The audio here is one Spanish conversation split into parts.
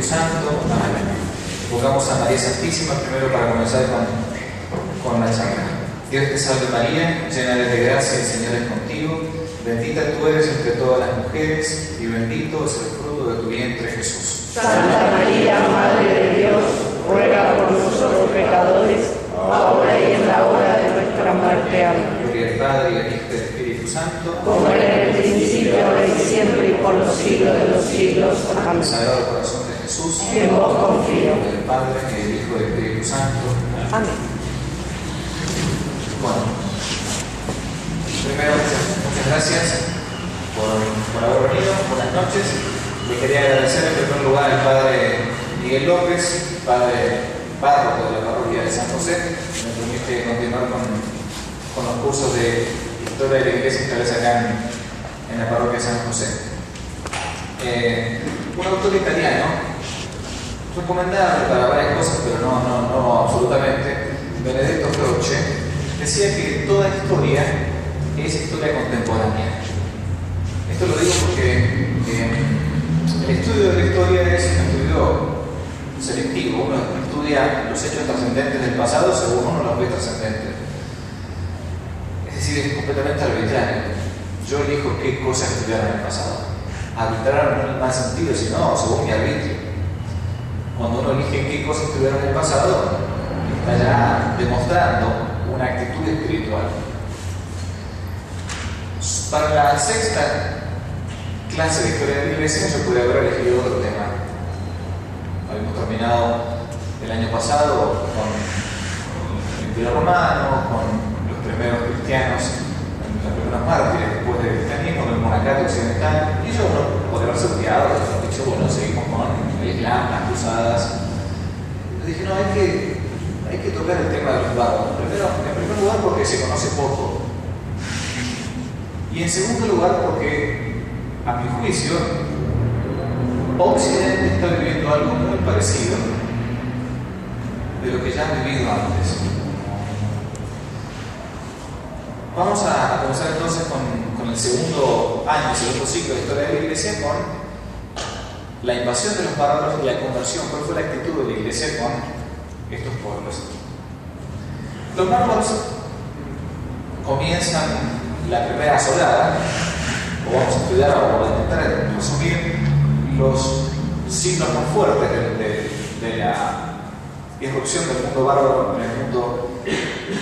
Espíritu Santo. Amén. Invocamos a María Santísima primero para comenzar con la charla. Dios te salve María, llena eres de gracia, el Señor es contigo. Bendita tú eres entre todas las mujeres y bendito es el fruto de tu vientre, Jesús. Santa María, Madre de Dios, ruega por nosotros pecadores, ahora y en la hora de nuestra muerte. Amén. Gloria al Padre, y al Hijo y al Espíritu Santo, como era en el principio, ahora y siempre, y por los siglos de los siglos. Amén. Sagrado Corazón de Jesús, En vos confío. del Padre, y del Hijo y del Espíritu Santo. Amén. Bueno, primero muchas gracias por haber venido, buenas noches. Le quería agradecer en primer lugar al Padre Miguel López, Padre párroco de la parroquia de San José, que me permite continuar con los cursos de Historia de la Iglesia instalados acá en la parroquia de San José. Un autor italiano, recomendable para varias cosas, pero no absolutamente, Benedetto Croce, decía que toda historia es historia contemporánea. Esto lo digo porque el estudio de la historia es un estudio selectivo. Uno estudia los hechos trascendentes del pasado según uno los ve trascendentes. Es decir, es completamente arbitrario. Yo elijo qué cosas estudiar en el pasado. Arbitrario no en el mal sentido, sino según mi arbitrio. Cuando uno elige qué cosas estudiar en el pasado, está ya demostrando una actitud espiritual. Para la sexta clase de historia de la Iglesia yo podría haber elegido otro tema. Habíamos terminado el año pasado con el Imperio Romano, con los primeros cristianos, los primeros mártires después del cristianismo, el monacato occidental, y yo podría haber sorteado, he dicho, bueno, seguimos con el Islam, las cruzadas. Yo dije, no, hay que tocar el tema de los bárbaros. En primer lugar porque se conoce poco. Y en segundo lugar porque, a mi juicio, Occidente está viviendo algo muy parecido de lo que ya han vivido antes. Vamos a comenzar entonces con el segundo ciclo de Historia de la Iglesia, con la invasión de los bárbaros y la conversión. ¿Cuál fue la actitud de la Iglesia con estos pueblos? Los bárbaros comienzan la primera asolada, o vamos a estudiar o a intentar resumir los signos más fuertes de la irrupción del mundo bárbaro en el mundo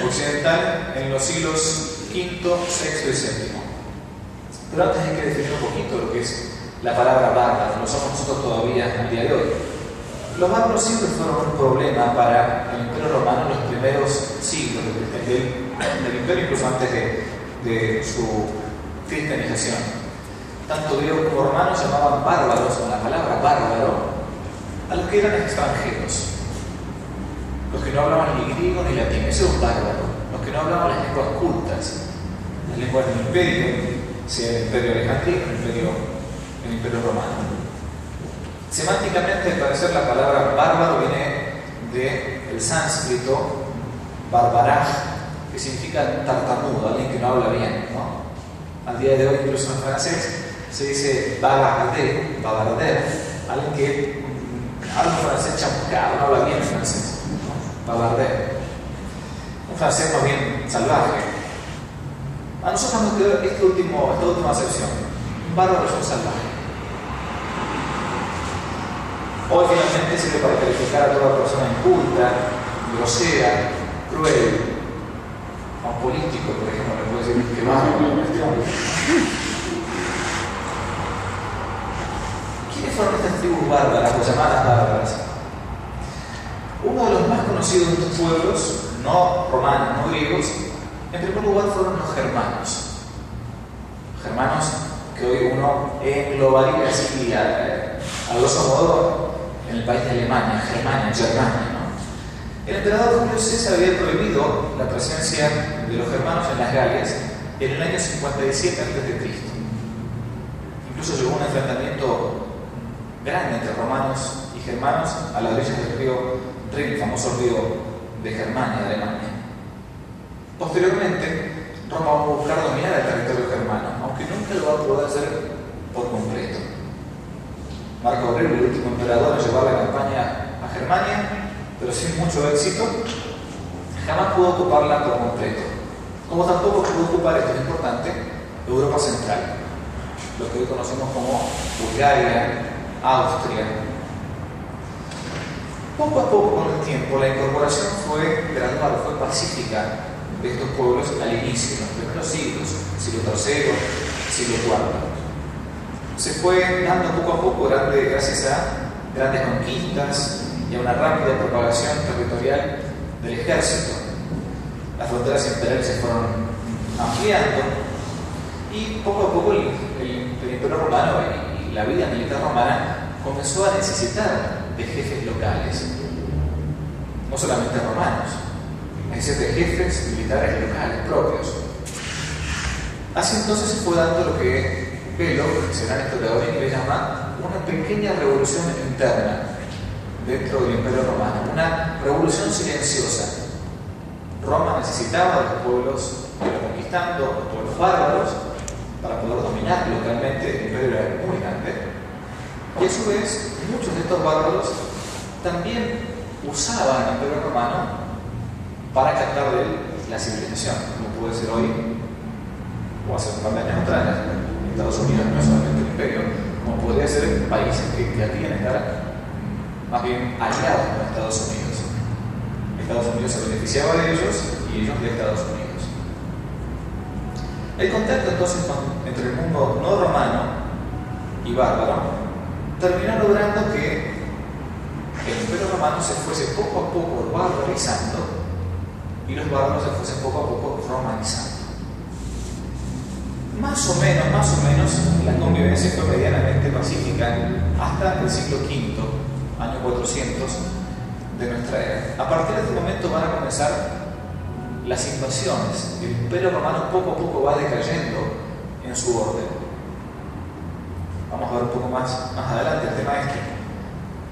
occidental en los siglos V, VI y VII. Pero antes hay que definir un poquito lo que es la palabra bárbaro. Lo somos nosotros todavía al día de hoy. Los bárbaros siempre fueron un problema para el Imperio Romano en los primeros siglos del Imperio, incluso antes de su cristianización. Tanto griegos como romanos llamaban bárbaros, con la palabra bárbaro, a los que eran extranjeros. Los que no hablaban ni griego ni latín, eso es un bárbaro. Los que no hablaban las lenguas cultas, las lenguas del imperio, sea el imperio alejandrino, el imperio romano. Semánticamente, al parecer, la palabra bárbaro viene del sánscrito barbaraj, que significa tartamudo, alguien que no habla bien, ¿no? Al día de hoy, incluso en francés, se dice bavarder, alguien que habla francés chamuscado, no habla bien en francés, ¿no? Bavarder. Un francés más bien salvaje. A nosotros nos quedó esta última acepción. Un bárbaro es un salvaje. Hoy finalmente sirve para calificar a toda persona inculta, grosera, cruel. A un político, por ejemplo, le puede decir que bárbaro en este hombre. ¿Quiénes fueron estas tribus bárbaras o llamadas bárbaras? Uno de los más conocidos de estos pueblos, no romanos, no griegos, en primer lugar fueron los germanos. Germanos que hoy uno englobaría así a grosso modo en el país de Alemania, Germania, ¿no? El emperador Julio César había prohibido la presencia de los germanos en las Galias en el año 57 a.C. Incluso llegó un enfrentamiento grande entre romanos y germanos a la orilla del río Rin, el famoso río de Germania, de Alemania. Posteriormente, Roma va a buscar dominar el territorio germano, aunque nunca lo va a poder hacer por completo. Marco Aurelio, el último emperador en llevar la campaña a Germania, pero sin mucho éxito, jamás pudo ocuparla por completo. Como tampoco pudo ocupar, esto es importante, Europa Central, lo que hoy conocemos como Bulgaria, Austria. Poco a poco, con el tiempo, la incorporación fue gradual, fue pacífica de estos pueblos al inicio, en los primeros siglos, siglo III, siglo IV. Se fue dando poco a poco gracias a grandes conquistas y a una rápida propagación territorial del ejército. Las fronteras imperiales se fueron ampliando y poco a poco el Imperio Romano y la vida militar romana comenzó a necesitar de jefes locales, no solamente romanos, es decir, de jefes militares locales propios. Así entonces se fue dando lo que Belloc, que será historiador inglés, llama una pequeña revolución interna dentro del Imperio Romano, una revolución silenciosa. Roma necesitaba de los pueblos que iba conquistando, los pueblos bárbaros, para poder dominar localmente. El imperio era muy grande. Y a su vez, muchos de estos bárbaros también usaban el Imperio Romano para captar de él la civilización, como puede ser hoy, o hace un par de años atrás, en Estados Unidos, no solamente el imperio, como podría ser países que querían estar más bien aliados con Estados Unidos. Estados Unidos se beneficiaba de ellos y ellos de Estados Unidos. El contacto entonces entre el mundo no romano y bárbaro terminó logrando que el Imperio Romano se fuese poco a poco barbarizando y los bárbaros se fuesen poco a poco romanizando. Más o menos, la convivencia fue medianamente pacífica hasta el siglo V, año 400 de nuestra era. A partir de este momento van a comenzar las invasiones. El Imperio Romano poco a poco va decayendo en su orden. Vamos a ver un poco más adelante el tema este.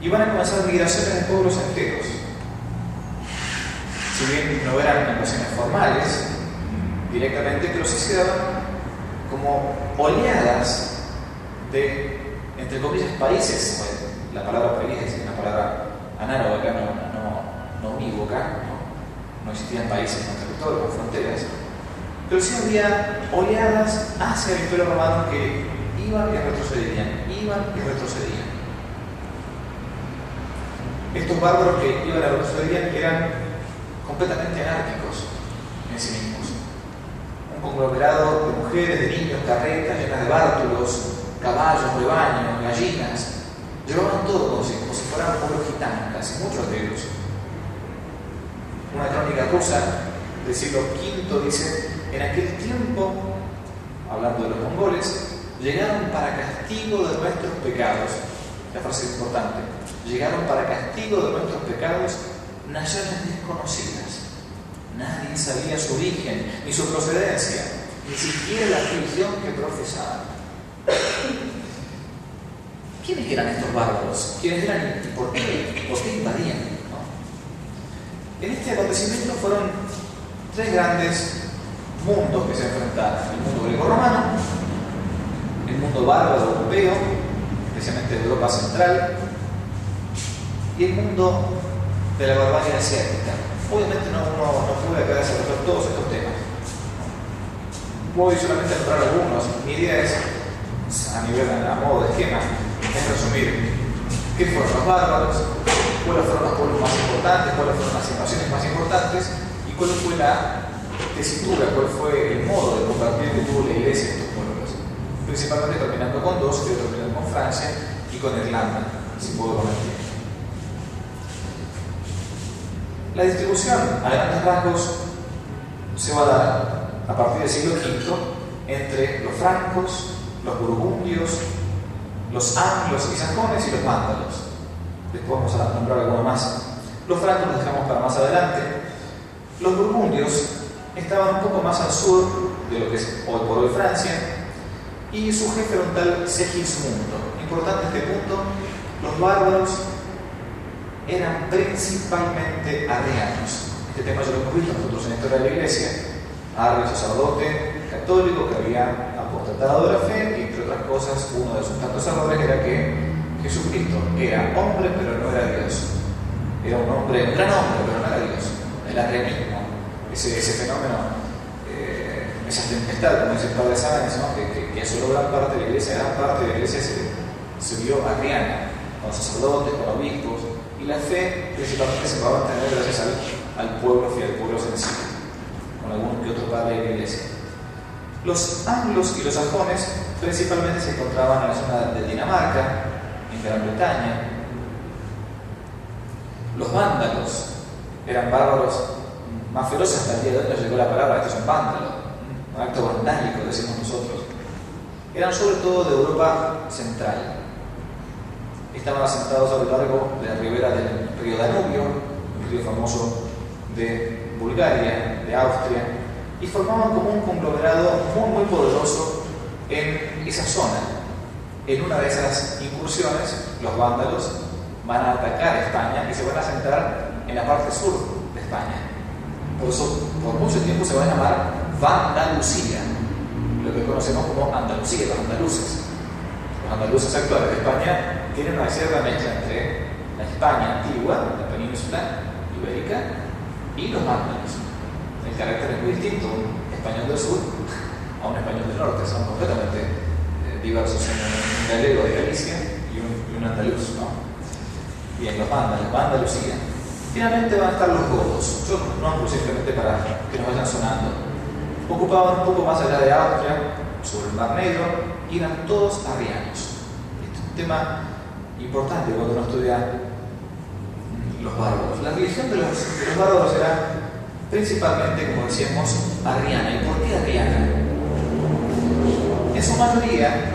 Y van a comenzar migraciones de pueblos enteros. Si bien no eran invasiones formales directamente, pero sí se daban como oleadas de, entre comillas, países. Bueno, la palabra país es una palabra análoga acá, no unívoca, no existían países con territorio, con fronteras, pero sí había oleadas hacia el Imperio Romano que iban y retrocedían. Estos bárbaros que iban y retrocedían eran completamente anárquicos en sí mismos. Un conglomerado de mujeres, de niños, carretas llenas de bártulos, caballos, rebaños, gallinas. Llevaban todo como si fueran un pueblo gitano, casi muchos de ellos. Una crónica rusa del siglo V dice: en aquel tiempo, hablando de los mongoles, llegaron para castigo de nuestros pecados. La frase es importante. Llegaron para castigo de nuestros pecados naciones desconocidas. Nadie sabía su origen, ni su procedencia, ni siquiera la religión que profesaban. ¿Quiénes eran estos bárbaros? ¿Quiénes eran y por qué invadían? ¿No? En este acontecimiento fueron tres grandes mundos que se enfrentaron: el mundo greco-romano, el mundo bárbaro europeo, especialmente de Europa Central, y el mundo de la barbarie asiática. Obviamente no pude acá desarrollar todos estos temas. Voy solamente a nombrar algunos. Mi idea es, a modo de esquema, es resumir qué fueron los bárbaros, cuáles fueron los pueblos más importantes, cuáles fueron las invasiones más importantes y cuál fue la tesitura, cuál fue el modo de compartir que tuvo la iglesia en estos pueblos. Principalmente terminando con dos, que terminando con Francia y con Irlanda, si puedo comentar. La distribución a grandes rasgos se va a dar a partir del siglo V entre los francos, los burgundios, los anglos y sajones y los vándalos. Después vamos a nombrar alguno más. Los francos los dejamos para más adelante. Los burgundios estaban un poco más al sur de lo que es hoy por hoy Francia, y su jefe era un tal Segismundo. Importante este punto: los bárbaros eran principalmente arrianos. Este tema ya lo hemos visto nosotros en la historia de la Iglesia. Arrio, sacerdote católico que había apostatado de la fe, y entre otras cosas, uno de sus tantos errores era que Jesucristo era hombre, pero no era Dios. Era un hombre, un gran hombre, pero no era Dios. El arrianismo, ese fenómeno, esa tempestad, como dice el padre Sáenz, ¿no? que asoló gran parte de la iglesia se vio arriana, con sacerdotes, con obispos, y la fe principalmente se va a mantener gracias al pueblo fiel, al pueblo sencillo, con algún que otro padre de la iglesia. Los anglos y los sajones principalmente se encontraban en la zona de Dinamarca, en Gran Bretaña. Los vándalos eran bárbaros más feroces. Hasta el día de hoy nos llegó la palabra, estos son vándalos, un acto vandálico, decimos nosotros. Eran sobre todo de Europa central. Estaban asentados a lo largo de la ribera del río Danubio, un río famoso de Bulgaria, de Austria, y formaban como un conglomerado muy poderoso en esa zona. En una de esas incursiones, los vándalos van a atacar España y se van a asentar en la parte sur de España. Por eso, por mucho tiempo se va a llamar Vandalucía, lo que conocemos como Andalucía, los andaluces. Los andaluces actuales de España tienen una cierta mezcla entre la España antigua, la península ibérica, y los vándalos. El carácter es muy distinto, un español del sur a un español del norte, son completamente diversos, un galego de Galicia y un andaluz, ¿no? Bien, los vándalos, Andalucía. Finalmente van a estar los godos. Yo nombro simplemente para que nos vayan sonando. Ocupaban un poco más allá de Austria, sobre el Mar Negro, y eran todos arrianos. Este es un tema importante cuando uno estudia los bárbaros. La religión de los bárbaros era principalmente, como decíamos, arriana. ¿Y por qué arriana? En su mayoría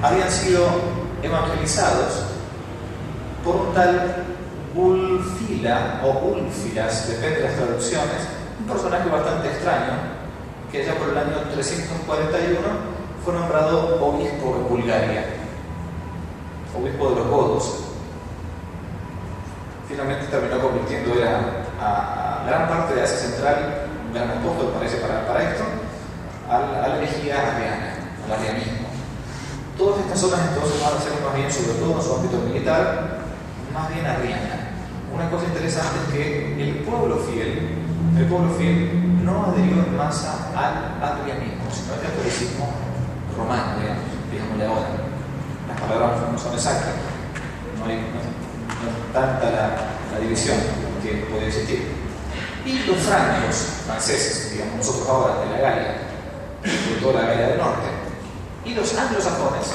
habían sido evangelizados por un tal Ulfila o Ulfilas, depende de las traducciones, un personaje bastante extraño que allá por el año 341 fue nombrado obispo en Bulgaria, obispo de los godos. Finalmente terminó convirtiendo a gran parte de Asia Central, un gran apóstol parece para esto, a la herejía arriana, al arrianismo. Todas estas zonas entonces van a ser más bien, sobre todo en su ámbito militar, más bien arriana. Una cosa interesante es que el pueblo fiel no adherió en masa al arrianismo, sino al catolicismo romano, digámosle ahora. Las palabras no son exactas, no es tanta la división que puede existir. Y los franceses, digamos nosotros ahora, de la Galia, sobre todo la Galia del Norte, y los anglosajones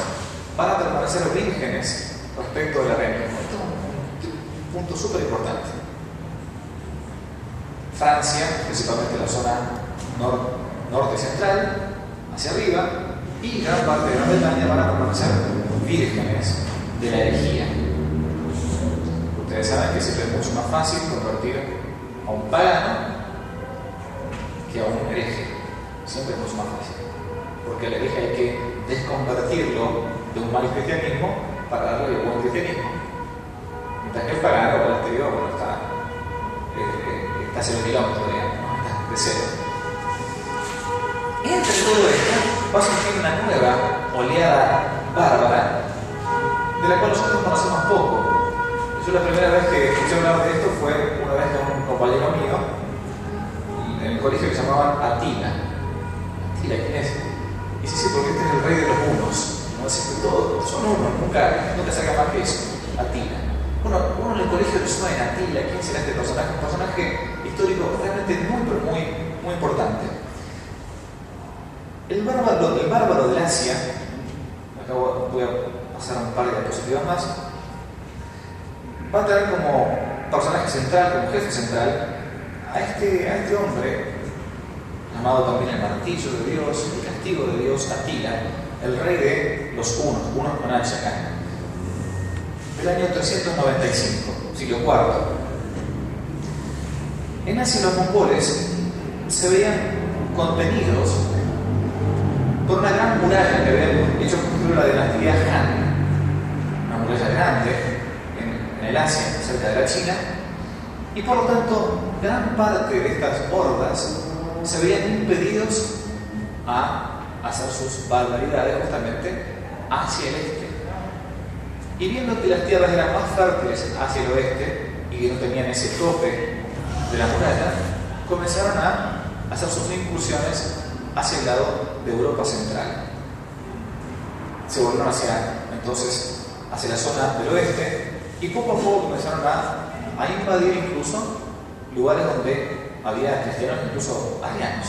van a permanecer vírgenes respecto del arrianismo. Esto es un punto súper importante. Francia, principalmente la zona norte y central, hacia arriba, y gran parte de Gran Bretaña van a permanecer vírgenes de la herejía. Ustedes saben que siempre es mucho más fácil convertir a un pagano que a un hereje. Siempre es mucho más fácil. Porque al hereje hay que desconvertirlo de un mal cristianismo para darle el buen cristianismo. Mientras que el pagano, el anterior, bueno, está a 0 kilómetros, digamos, ¿no? Está de cero. Entre todo esto va a surgir una nueva oleada bárbara de la cual nosotros conocemos poco. Yo la primera vez que escuché hablar de esto fue una vez con un compañero mío en el colegio que se llamaban Atila. Atila, ¿quién es? Y sí, porque este es el rey de los hunos. No siempre todos son unos, nunca saca más que eso. Atila. Uno en el colegio le suena Atila. ¿Quién será este personaje? Un personaje histórico realmente muy importante. El bárbaro del Asia, acá voy a pasar un par de diapositivas más, va a tener como personaje central, como jefe central, a este hombre, llamado también el martillo de Dios, el castigo de Dios, Atila, el rey de los hunos con H acá, del año 395, siglo IV. En Asia los mongoles se veían contenidos por una gran muralla que habían hecho construir la dinastía Han, una muralla grande en el Asia, cerca de la China, y por lo tanto gran parte de estas hordas se veían impedidos a hacer sus barbaridades justamente hacia el este. Y viendo que las tierras eran más fértiles hacia el oeste y que no tenían ese tope de la muralla, comenzaron a hacer sus incursiones hacia el lado de Europa Central. Se volvieron entonces hacia la zona del oeste y poco a poco comenzaron a invadir incluso lugares donde había cristianos, incluso arianos.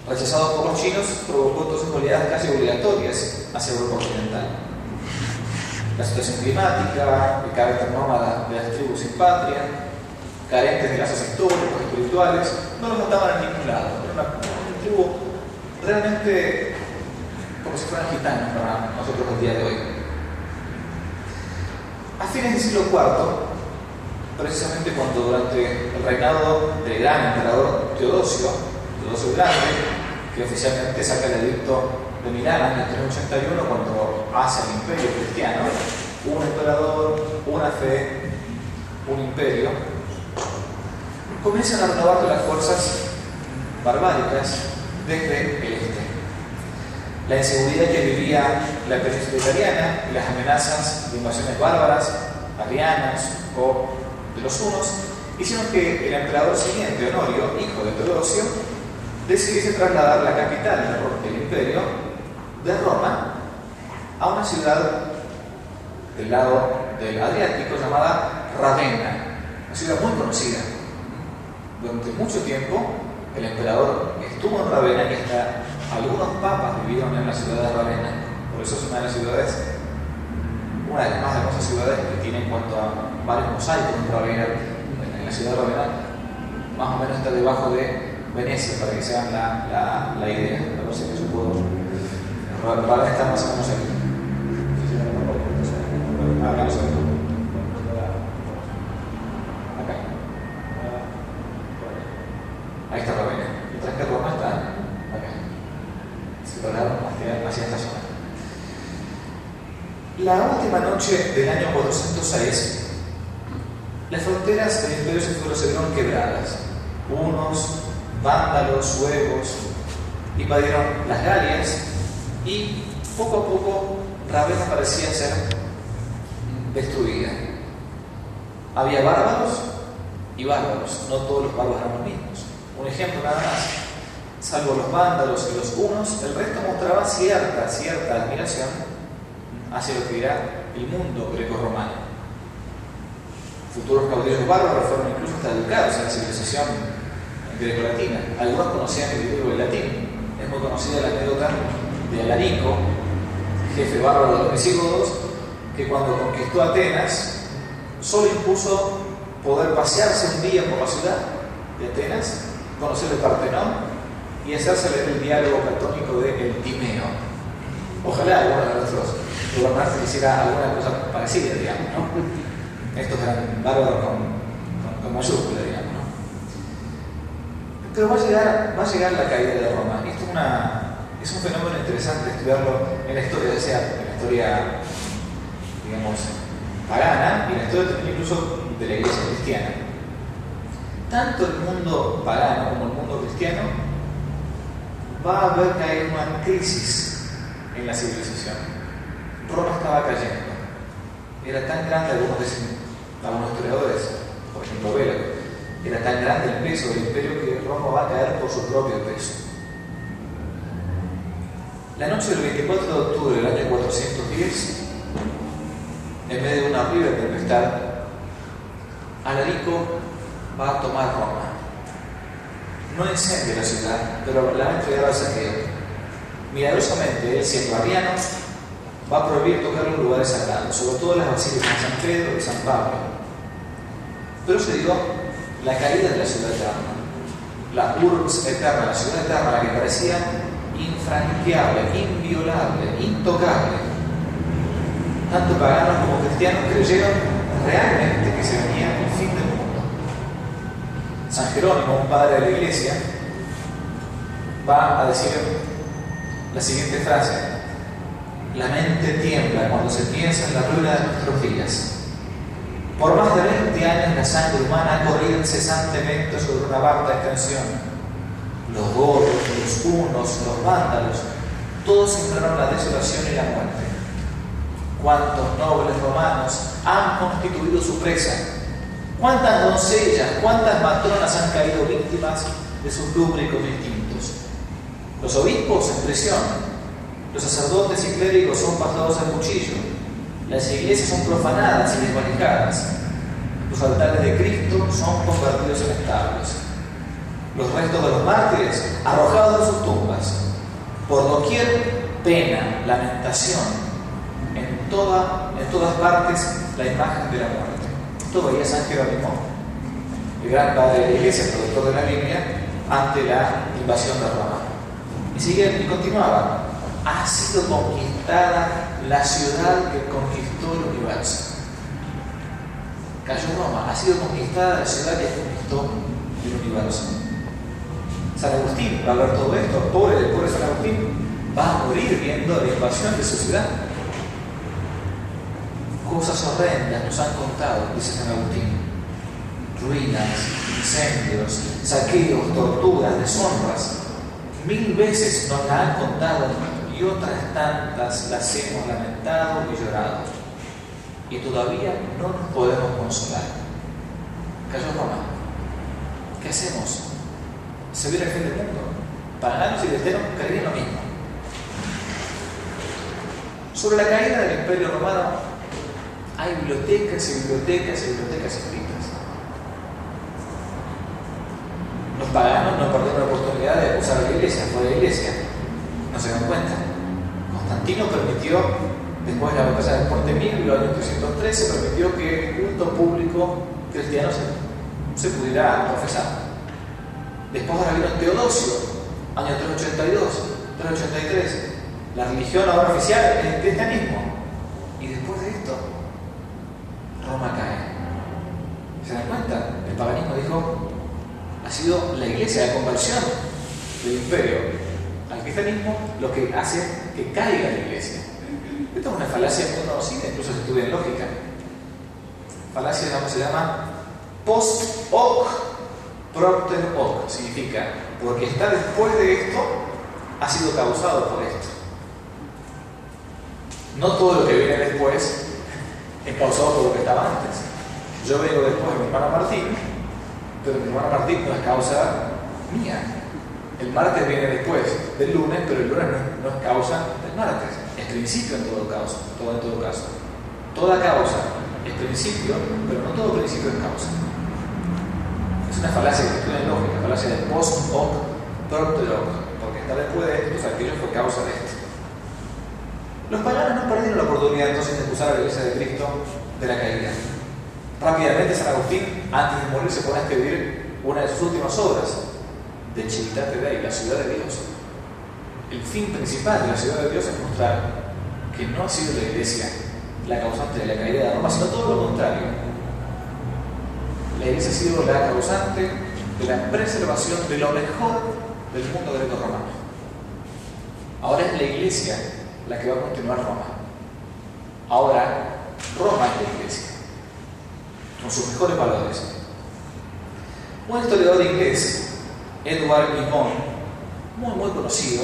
Rechazados por los chinos, provocó entonces oleadas casi obligatorias hacia Europa Occidental. La situación climática, el carácter nómada de las tribus sin patria, carentes de lazos históricos, espirituales, no los mataban en ningún lado. Era una tribu realmente como si fueran gitanos para nosotros el día de hoy. A fines del siglo IV, precisamente cuando durante el reinado del gran emperador Teodosio el Grande, que oficialmente saca el edicto de Milán en el 381, cuando hace el imperio cristiano, un emperador, una fe, un imperio, comienzan a renovar las fuerzas barbáricas desde el este. La inseguridad que vivía la península italiana y las amenazas de invasiones bárbaras, arianas o de los hunos, hicieron que el emperador siguiente, Honorio, hijo de Teodosio, decidiese trasladar la capital del imperio de Roma a una ciudad del lado del Adriático llamada Ravenna, una ciudad muy conocida. Durante mucho tiempo el emperador estuvo en Ravenna y hasta algunos papas vivieron en la ciudad de Ravenna. Por eso es una de las ciudades, una de las más hermosas ciudades que tiene en cuanto a varios mosaicos en Ravenna. En la ciudad de Ravenna más o menos está debajo de Venecia, para que se hagan la idea. La cosa que yo puedo. Ravenna está más o menos aquí. Acá no se ve. Acá. Ahí está Ravenna. Mientras que Roma está acá. Se pararon hacia esta zona. La última noche del año 406, las fronteras del imperio se fueron quebradas. Unos vándalos, suevos, invadieron las Galias y poco a poco Ravenna parecía ser destruida. Había bárbaros y bárbaros, no todos los bárbaros eran los mismos. Un ejemplo nada más, salvo los vándalos y los hunos, el resto mostraba cierta admiración hacia lo que era el mundo greco-romano. Futuros caudillos bárbaros fueron incluso hasta educados en la civilización greco-latina. Algunos conocían el griego y el latín. Es muy conocida la anécdota de Alarico, jefe bárbaro de los visigodos, que cuando conquistó Atenas, solo impuso poder pasearse un día por la ciudad de Atenas, conocer el Partenón y hacerse leer el diálogo platónico de El Timeo. Ojalá alguno de nuestros gobernantes hiciera alguna cosa parecida, digamos, ¿no? Estos eran bárbaros con mayúscula, digamos, ¿no? Pero va a llegar la caída de Roma. Y esto es un fenómeno interesante estudiarlo en la historia, ya sea en la historia, digamos, pagana y en la historia también incluso de la iglesia cristiana. Tanto el mundo pagano como el mundo cristiano va a ver que hay una crisis en la civilización. Roma estaba cayendo. Era tan grande, algunos historiadores, por ejemplo Vela, era tan grande el peso del imperio que Roma va a caer por su propio peso. La noche del 24 de octubre del año 410, en medio de una horrible tempestad, Alarico va a tomar Roma. No incendia la ciudad, pero la va a entregar al saqueo. Milagrosamente, él, siendo arriano, va a prohibir tocar los lugares sagrados, sobre todo las basílicas de San Pedro y San Pablo. Pero se dio la caída de la ciudad eterna, la urbs eterna, la ciudad eterna, la que parecía infranqueable, inviolable, intocable. Tanto paganos como cristianos creyeron realmente que se venía el fin del mundo. San Jerónimo, un padre de la iglesia, va a decir la siguiente frase: la mente tiembla cuando se piensa en la ruina de nuestros días. Por más de 20 años la sangre humana ha corrido incesantemente sobre una vasta extensión. Los godos, los hunos, los vándalos, todos sembraron la desolación y la muerte. cuántos nobles romanos han constituido su presa, cuántas doncellas, cuántas matronas han caído víctimas de sus lúbricos instintos. Los obispos en prisión, los sacerdotes y clérigos son pasados al cuchillo, las iglesias son profanadas y desvalijadas, los altares de Cristo son convertidos en establos, los restos de los mártires arrojados de sus tumbas, por doquier pena, lamentación, en todas partes la imagen de la muerte. Esto veía San Jerónimo, el gran padre de la iglesia, el productor de la Biblia, ante la invasión de Roma. Y continuaba: ha sido conquistada la ciudad que conquistó el universo. Cayó Roma, ha sido conquistada la ciudad que conquistó el universo. San Agustín va a ver todo esto, pobre San Agustín, va a morir viendo la invasión de su ciudad. Cosas horrendas nos han contado, dice San Agustín: ruinas, incendios, saqueos, torturas, deshonras. 1000 veces nos la han contado y otras tantas las hemos lamentado y llorado. Y todavía no nos podemos consolar. Cayó Roma. ¿Qué hacemos? Se viene el fin del mundo. Paganos y cristianos caerían lo mismo. Sobre la caída del Imperio Romano hay bibliotecas y bibliotecas y bibliotecas escritas. Los paganos no perdieron la oportunidad de acusar a la iglesia, fue la iglesia. No se dan cuenta. Constantino permitió, después de la batalla del Puente Milvio, en el año 313, permitió que el culto público cristiano se pudiera profesar. Después ahora vino Teodosio, año 382, 383. La religión ahora oficial es el cristianismo. Y después de esto, Roma cae. ¿Se dan cuenta? El paganismo dijo: ha sido la iglesia de conversión del imperio al cristianismo lo que hace que caiga la iglesia. Esta es una falacia muy conocida, incluso se estudia en lógica. Falacia se llama post hoc propter hoc. Significa, porque está después de esto, ha sido causado por esto. No todo lo que viene después es causado por lo que estaba antes. Yo vengo después de mi hermano Martín, pero mi hermano Martín no es causa mía. El martes viene después del lunes, pero el lunes no es causa del martes. Es principio en todo caso. Toda causa es principio, pero no todo principio es causa. Es una falacia que estudia en lógica, falacia de post hoc propter hoc, porque está después de esto, o sea, aquello fue causa de esto. Los paganos no perdieron la oportunidad entonces de acusar a la iglesia de Cristo de la caída. Rápidamente San Agustín, antes de morir, se pone a escribir una de sus últimas obras, De Civitate Dei, la ciudad de Dios. El fin principal de la ciudad de Dios es mostrar que no ha sido la iglesia la causante de la caída de Roma, sino todo lo contrario. La iglesia ha sido la causante de la preservación de lo mejor del mundo greco-romano. Ahora es la iglesia la que va a continuar Roma. Ahora Roma es la iglesia, con sus mejores valores. Un historiador inglés, Edward Gibbon, muy conocido,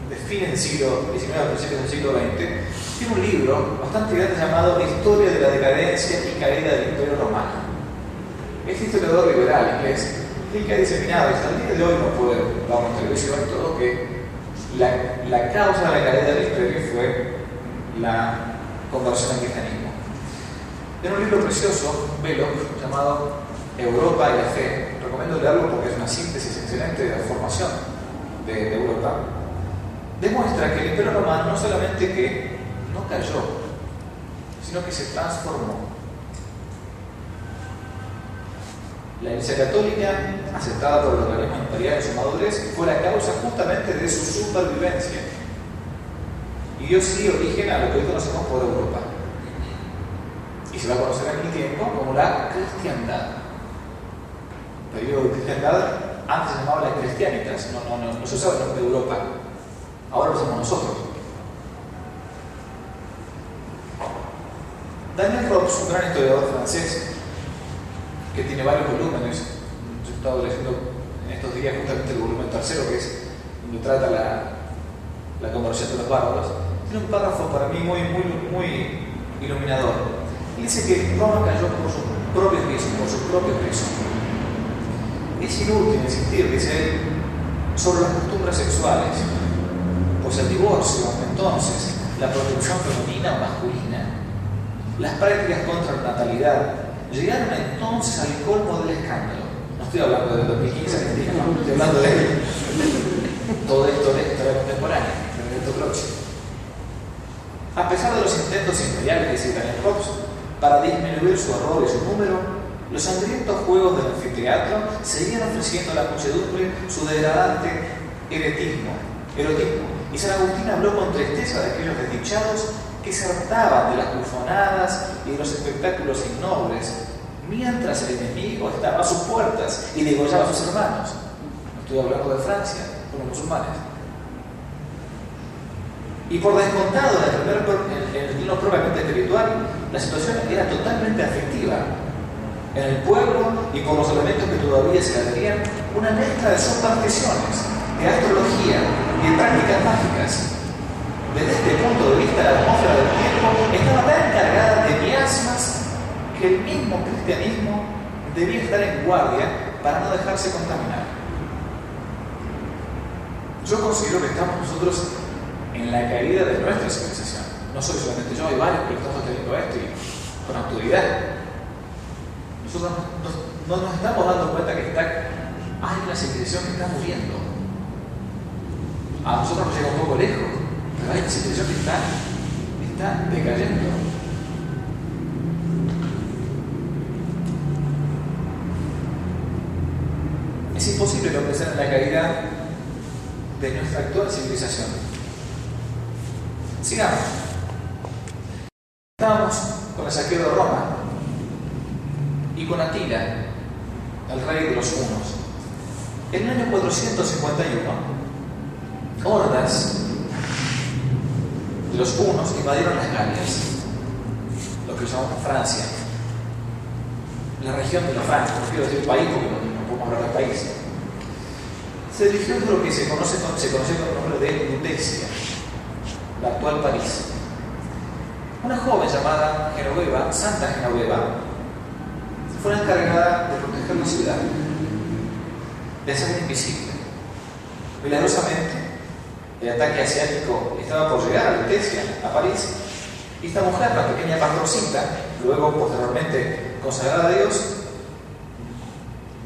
de fines del siglo XIX a principios del siglo XX, tiene un libro bastante grande llamado Historia de la decadencia y caída del Imperio Romano. Este historiador liberal inglés, el que ha diseminado hasta el día de hoy no puede dar en televisión todo que la causa de la caída del imperio fue la conversión al cristianismo. Tiene un libro precioso, Belloc, llamado Europa y la fe. Recomiendo leerlo porque es una síntesis excelente de la formación de Europa. Demuestra que el Imperio Romano no solamente que no cayó, sino que se transformó. La Iglesia Católica, aceptada por el organismo imperial en su madurez, fue la causa justamente de su supervivencia. Y dio sí origen a lo que hoy conocemos por Europa. Y se va a conocer en el tiempo como la cristiandad. El periodo de cristiandad antes se llamaba las cristianitas, no se usaba el nombre de Europa. Ahora lo usamos nosotros. Daniel Robs, un gran historiador francés, que tiene varios volúmenes. Yo he estado leyendo en estos días justamente el volumen tercero, que es donde trata la conversión de los bárbaros. tiene un párrafo para mí muy iluminador. Y dice que Roma cayó por sus propios pies. Es inútil insistir, dice él, sobre las costumbres sexuales, pues el divorcio, entonces, la protección femenina o masculina, las prácticas contra la natalidad, llegaron entonces al colmo del escándalo. No estoy hablando del 2015, estoy hablando de todo esto de historia contemporánea, del evento próximo. A pesar de los intentos imperiales de Italian Pops para disminuir su horror y su número, los sangrientos juegos del anfiteatro seguían ofreciendo a la muchedumbre su degradante erotismo. Y San Agustín habló con tristeza de aquellos desdichados que se hartaban de las bufonadas y de los espectáculos innobles, mientras el enemigo estaba a sus puertas y degollaba a sus hermanos. No estoy hablando de Francia, con los musulmanes. Y por descontado, en el plano propiamente espiritual, la situación era totalmente afectiva. En el pueblo, y por los elementos que todavía se le adherían, una mezcla de supersticiones, de astrología y de prácticas mágicas. Desde este punto de vista, la atmósfera del tiempo estaba tan cargada de miasmas que el mismo cristianismo debía estar en guardia para no dejarse contaminar. Yo considero que estamos nosotros en la caída de nuestra civilización. No soy solamente yo, hay varios que estamos teniendo esto y con autoridad. Nosotros no nos estamos dando cuenta que hay una civilización que está muriendo. A nosotros nos llega un poco lejos, pero hay una civilización que está decayendo. Es imposible no pensar en la caída de nuestra actual civilización. Sigamos. Estábamos con el saqueo de Roma y con Atila, el rey de los hunos. En el año 451, hordas de los hunos invadieron las Galias, lo que llamamos Francia, la región de los francos, no quiero decir país porque no podemos hablar de país. Se dirigió de lo que se conoce con el nombre de Lutecia, la actual París. Una joven llamada Genoveva, Santa Genoveva, fue la encargada de proteger la ciudad, de hacerla invisible. Milagrosamente, el ataque asiático estaba por llegar a Lutecia, a París, y esta mujer, la pequeña pastorcita, luego posteriormente consagrada a Dios,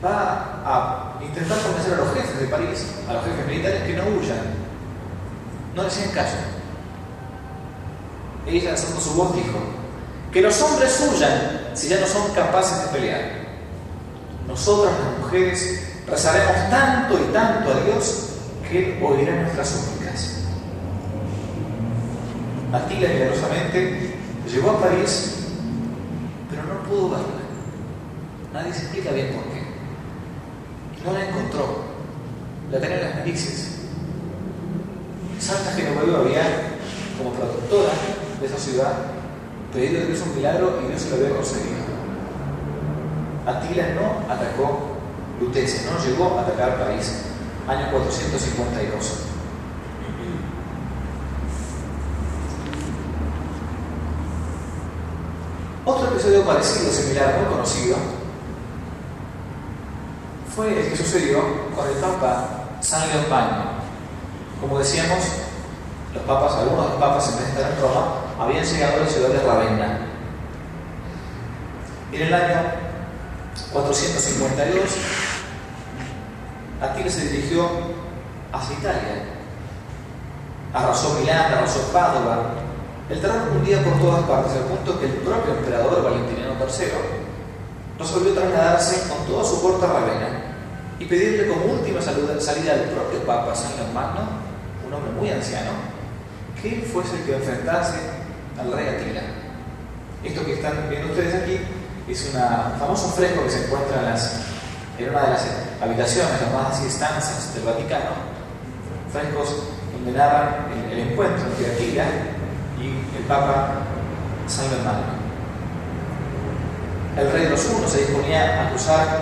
va a intentar convencer a los jefes de París, a los jefes militares, que no huyan, no les hacen caso. Ella, alzando su voz, dijo: que los hombres huyan si ya no son capaces de pelear. Nosotras las mujeres rezaremos tanto y tanto a Dios que Él oirá nuestras súplicas. Atila milagrosamente llegó a París, pero no pudo verla. Nadie se explica bien por qué. No la encontró. La tenía en las narices. Santa Genoveva había, como protectora de esa ciudad, pedido a Dios un milagro y Dios se lo había conseguido. Atila no atacó Lutecia, no llegó a atacar París. Año 452. Otro episodio parecido, similar, muy conocido, fue el que sucedió con el Papa San León Magno. Como decíamos, algunos de los papas, en vez de estar en Roma, habían llegado a la ciudad de Ravenna. En el año 452, Atila se dirigió hacia Italia. Arrasó Milán, arrasó Padua. El terror cundía por todas partes, al punto que el propio emperador Valentiniano III resolvió trasladarse con toda su corte a Ravenna y pedirle como última salida al propio Papa San León Magno, un hombre muy anciano, que él fuese el que enfrentase al rey Atila. Esto que están viendo ustedes aquí es un famoso fresco que se encuentra en una de las habitaciones, llamadas así estancias del Vaticano, frescos donde narran el encuentro entre Atila y el Papa San León Magno. El rey de los hunos se disponía a cruzar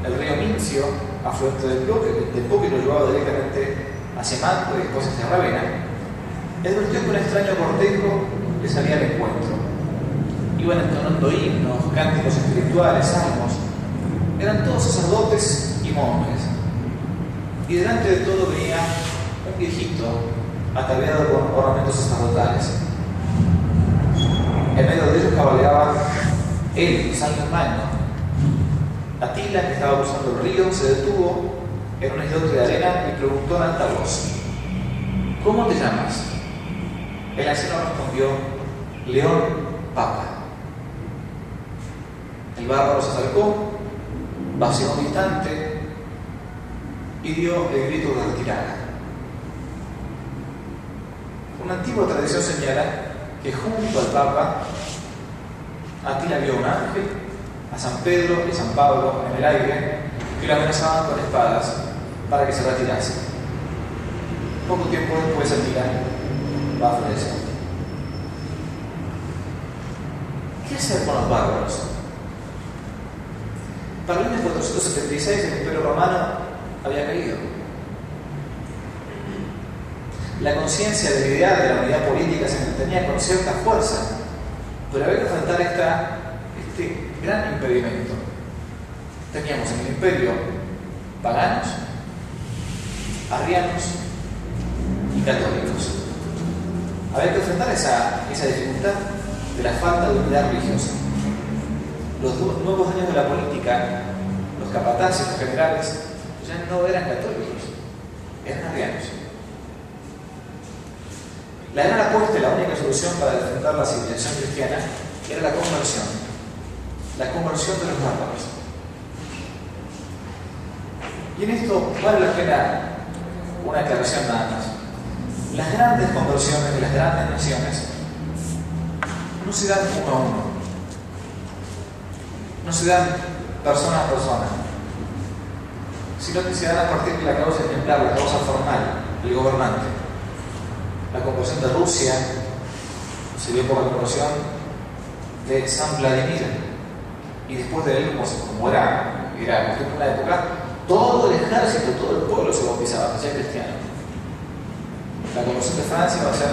el río Mincio, afluente del Po, que lo llevaba directamente hacia Mantua y después hacia Ravenna. advirtió que un extraño cortejo le salía al encuentro. Iban entonando himnos, cánticos espirituales, salmos. Eran todos sacerdotes y monjes. Y delante de todo venía un viejito ataviado con ornamentos sacerdotales. En medio de ellos cabaleaba él, San Hermano. Atila, que estaba cruzando el río, se detuvo en un islote de arena y preguntó en alta voz: ¿cómo te llamas? El anciano respondió: León Papa. El bárbaro se acercó, vaciló un instante y dio el grito de retirada. Una antigua tradición señala que junto al Papa, Atila vio a un ángel, a San Pedro y San Pablo en el aire, que lo amenazaban con espadas para que se retirase. Poco tiempo después Atila va a fallecer. ¿Qué hacer con los bárbaros? Para el año 476 el Imperio Romano había caído. La conciencia de la idea de la unidad política se mantenía con cierta fuerza, pero había que enfrentar este gran impedimento. Teníamos en el imperio paganos, arrianos y católicos. Había que enfrentar esa dificultad de la falta de unidad religiosa. Los nuevos años de la política, los capataces, los generales, ya no eran católicos, eran arrianos. La gran apuesta y la única solución para defender la civilización cristiana era la conversión de los bárbaros. Y en esto vale la pena una aclaración nada más. Las grandes conversiones de las grandes naciones no se dan uno a uno, no se dan persona a persona, sino que se dan a partir de la causa ejemplar, la causa formal, el gobernante. La conversión de Rusia se dio por la conversión de San Vladimir, y después de él, como era costumbre en la época, todo el ejército, todo el pueblo se bautizaba, se hacía cristiano. La conversión de Francia va a ser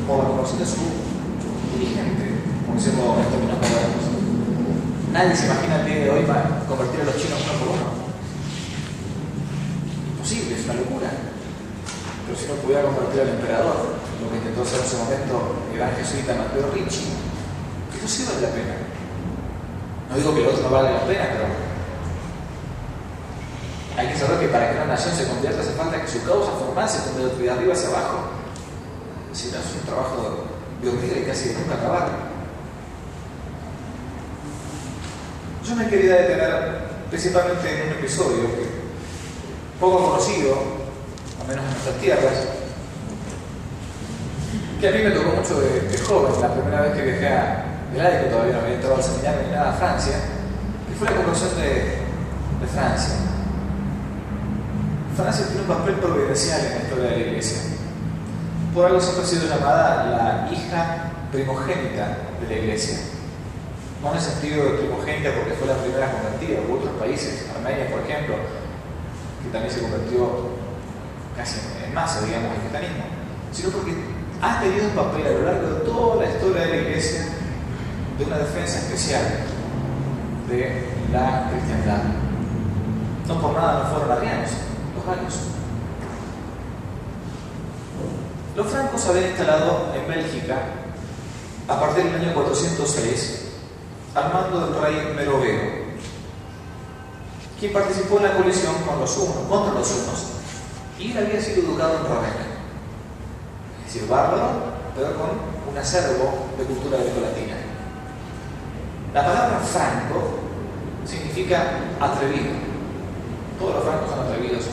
por la conversión de su dirigente, por decirlo en términos modernos. Nadie se imagina el día de hoy para convertir a los chinos uno por uno. Imposible, es una locura. Pero si no pudiera convertir al emperador, lo que intentó hacer en su momento el gran jesuita Matteo Ricci, eso sí vale la pena. No digo que el otro no valga la pena, pero hay que saber que para que una nación se convierta hace falta que su causa formal se ponga de arriba hacia abajo. Si no, es un trabajo de hormiga y casi de nunca acabar. Yo me quería detener principalmente en un episodio que poco conocido, al menos en nuestras tierras, que a mí me tocó mucho de joven, la primera vez que viajé a laico, todavía no había entrado al seminario ni nada a Francia, que fue la conversión de Francia. Francia tiene un papel providencial en la historia de la Iglesia. Por algo siempre ha sido llamada la hija primogénita de la Iglesia. No en el sentido de primogénita porque fue la primera convertida, hubo otros países, Armenia por ejemplo, que también se convirtió casi en masa, digamos, al cristianismo, sino porque ha tenido un papel a lo largo de toda la historia de la Iglesia de una defensa especial de la cristiandad. No por nada no fueron arrianos, los galos. Los francos se habían instalado en Bélgica a partir del año 406 al mando del rey Meroveo, quien participó en la coalición contra los hunos, y él había sido educado en Ravenna, es decir, bárbaro, pero con un acervo de cultura grecolatina. La palabra franco significa atrevido. Todos los francos son atrevidos, ¿no?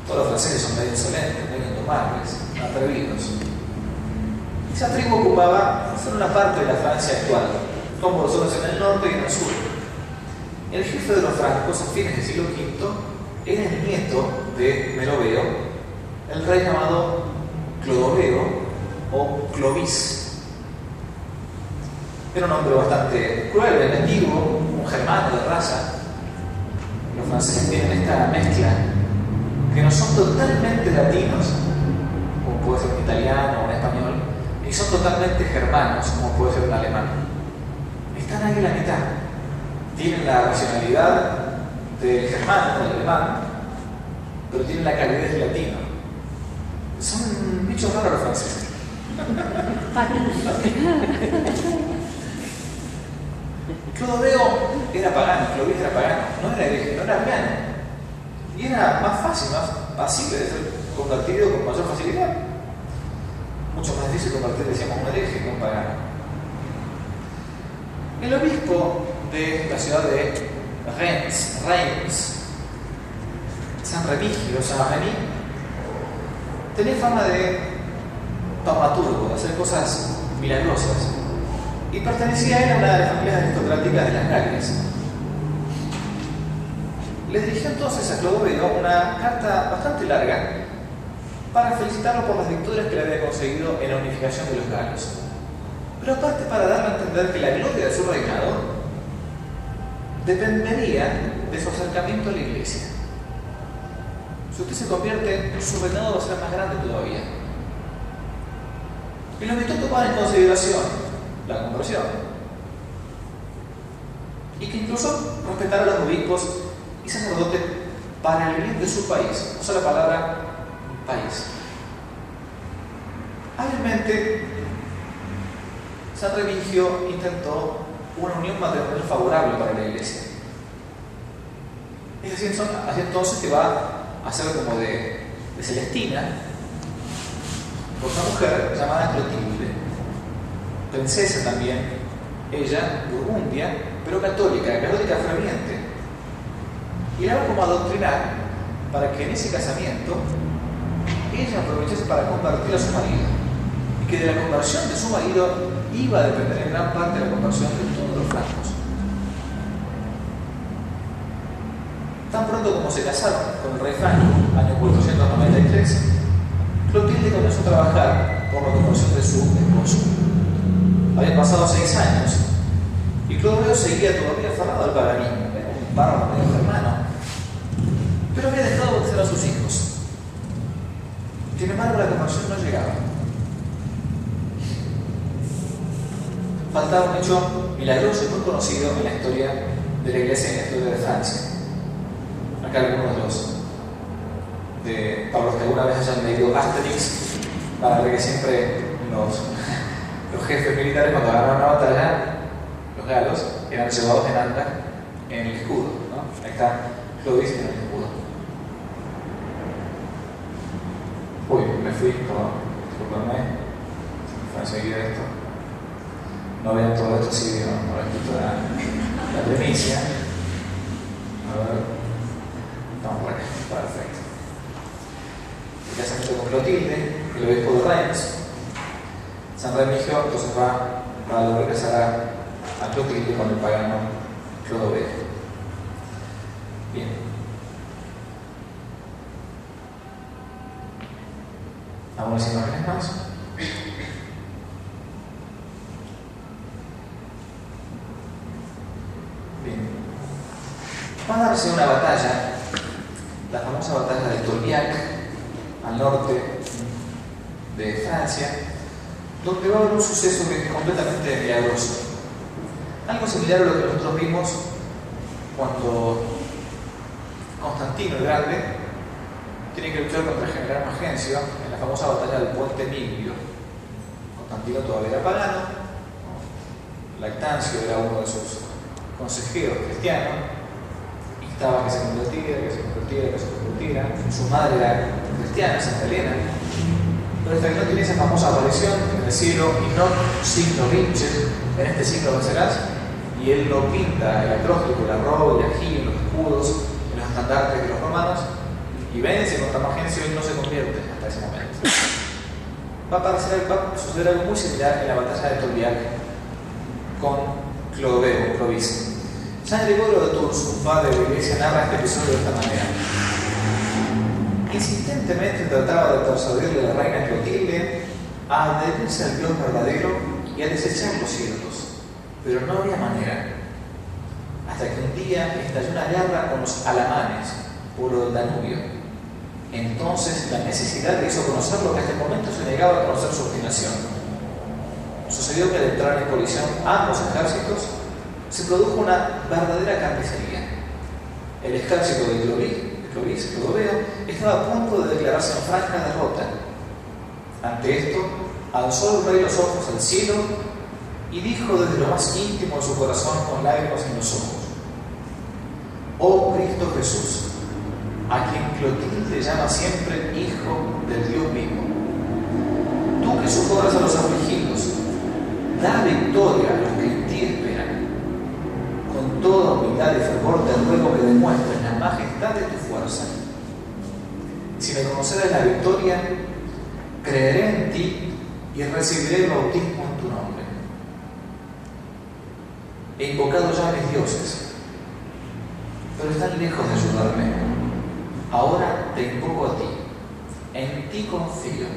Todos los franceses son medio insolentes, medio indomables, atrevidos. Esa tribu ocupaba solo una parte de la Francia actual, como los otros en el norte y en el sur. El jefe de los francos, a fines del siglo V, era el nieto de Meroveo, el rey llamado Clodoveo o Clovis. Era un hombre bastante cruel, vengativo, un germano de raza. Los franceses tienen esta mezcla que no son totalmente latinos, puede ser un italiano o un español, ni son totalmente germanos, como puede ser un alemán. Están ahí en la mitad. Tienen la racionalidad del germano, del alemán, pero tienen la calidez del latino. Son bichos raros los franceses. Clodoveo era pagano, Clovis era pagano, no era hereje, no era ariano. Y era más fácil, más pasible de ser convertido con mayor facilidad. Mucho más difícil convertir, decíamos, un hereje que un pagano. El obispo de la ciudad de Reims, San Remigio, Saint-Remy, tenía fama de taumaturgo, de hacer cosas milagrosas, y pertenecía a él a una de las familias aristocráticas de las Galias. Le dirigió entonces a Clodoveo una carta bastante larga para felicitarlo por las victorias que le había conseguido en la unificación de los galos, pero aparte para darle a entender que la gloria de su reinado dependería de su acercamiento a la iglesia. Si usted se convierte, su reinado va a ser más grande todavía. Y lo invitó a tomar en consideración la conversión. Y que incluso respetara a los obispos y sacerdotes para el bien de su país. Usa la palabra país. Hábilmente, San Remigio intentó una unión matrimonial favorable para la iglesia. Es así entonces que va a ser como de Celestina por una mujer llamada Clotilde, princesa también, ella, burgundia, pero católica ferviente. Y la va como a adoctrinar para que en ese casamiento ella aprovechase para convertir a su marido, y que de la conversión de su marido iba a depender en gran parte de la conversión de todos los francos. Tan pronto como se casaron con el rey Franco, año 493, Clotilde comenzó a trabajar por la conversión de su esposo. Habían pasado 6 años y Clodoveo seguía todavía aferrado al paganismo, era un bárbaro medio germano, pero había dejado de ser a sus hijos. Sin embargo, la conversión no llegaba. Faltaba un hecho milagroso y muy conocido en la historia de la Iglesia y en la historia de Francia. Acá algunos para los que alguna vez hayan leído Asterix, para ver que siempre los jefes militares, cuando ganaban una batalla, los galos eran llevados en anda en el escudo, ¿no? Ahí está Clovis en el escudo. Uy, me fui, perdón, disculpadme, fue enseguida esto. No vean todo esto, sí vieron toda la premisa. A ver. No, bueno, perfecto. El casamiento con Clotilde, el obispo de Reims. San Remigio entonces va a lograr casar a Clotilde con el pagano Clodoveo. Bien. ¿Algunas imágenes más? Bien. Va a darse una batalla, la famosa batalla de Tolbiac, al norte de Francia, donde va a haber un suceso que es completamente milagroso. Algo similar a lo que nosotros vimos cuando Constantino el Grande tiene que luchar contra el general Magencio en la famosa batalla del Puente Milvio. Constantino todavía era pagano, Lactancio era uno de sus consejeros cristianos, estaba que se convirtiera, su madre era cristiana, Santa Elena, pero hasta que no tiene esa famosa aparición en el cielo, y no signo vinces, en este signo vencerás, y él lo pinta el acróstico, el arrobo, el ají, los escudos, en los estandartes de los romanos, y vence contra Magencio y no se convierte hasta ese momento. Va a suceder algo muy similar en la batalla de Tolbiac con Clodoveo, Clovis. San Gregorio de Tours, un padre de la iglesia, narra este episodio de esta manera. Insistentemente trataba de persuadirle a la reina Clotilde a adherirse al Dios verdadero y a desechar los ídolos, pero no había manera. Hasta que un día estalló una guerra con los alamanes por el Danubio. Entonces la necesidad le hizo conocer lo que hasta el momento se negaba a conocer su obstinación. Sucedió que al entrar en colisión ambos ejércitos, se produjo una verdadera carnicería. El ejército de Clodoveo, estaba a punto de declararse en franca derrota. Ante esto, alzó el rey los ojos al cielo y dijo desde lo más íntimo de su corazón con lágrimas en los ojos: «Oh Cristo Jesús, a quien Clotilde llama siempre Hijo del Dios vivo, tú que socorras a los afligidos, da victoria a los que en ti esperan. Con toda humildad y fervor te ruego que demuestres la majestad de tu fuerza. Si me concedes la victoria, creeré en ti y recibiré el bautismo en tu nombre. He invocado ya a mis dioses, pero están lejos de ayudarme. Ahora te invoco a ti, en ti confío,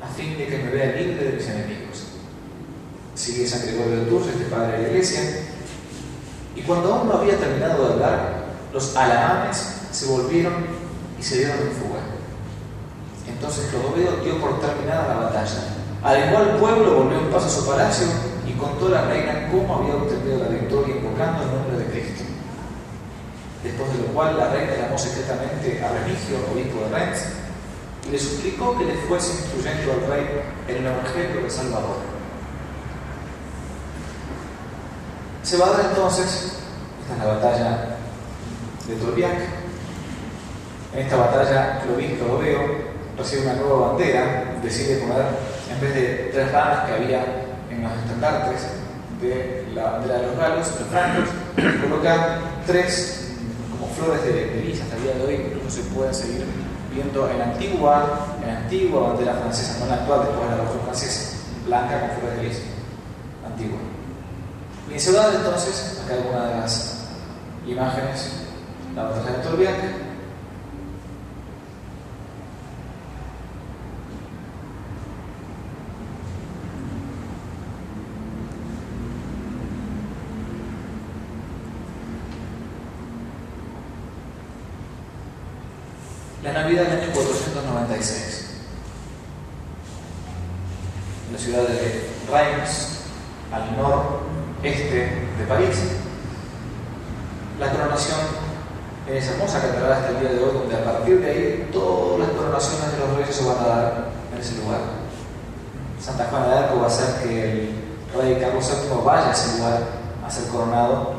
a fin de que me vea libre de mis enemigos». Sigue San Gregorio de Tours, este padre de la Iglesia, y cuando aún no había terminado de hablar, los alamanes se volvieron y se dieron en fuga. Entonces Clodoveo dio por terminada la batalla. Al igual el pueblo volvió un paso a su palacio y contó a la reina cómo había obtenido la victoria invocando el nombre de Cristo. Después de lo cual la reina llamó secretamente a Remigio, obispo de Rennes, y le suplicó que le fuese instruyendo al rey en el Evangelio del Salvador. Se va a dar entonces, esta es la batalla de Tolbiac. En esta batalla Clodoveo recibe una nueva bandera, decide poner, en vez de 3 ranas que había en los estandartes de la bandera de los galos, los francos, coloca 3 como flores de lis. Hasta el día de hoy incluso se pueden seguir viendo en la antigua bandera francesa, no la actual, después de la Revolución Francesa, blanca con flores de lis, antigua. Y en ciudad entonces, acá alguna de las imágenes, la batalla de Tolbiac. La Navidad del año 496, en la ciudad de Reims, al noreste de París, la coronación en esa hermosa catedral hasta el día de hoy, donde a partir de ahí todas las coronaciones de los reyes se van a dar en ese lugar. Santa Juana de Arco va a hacer que el rey Carlos VII vaya a ese lugar a ser coronado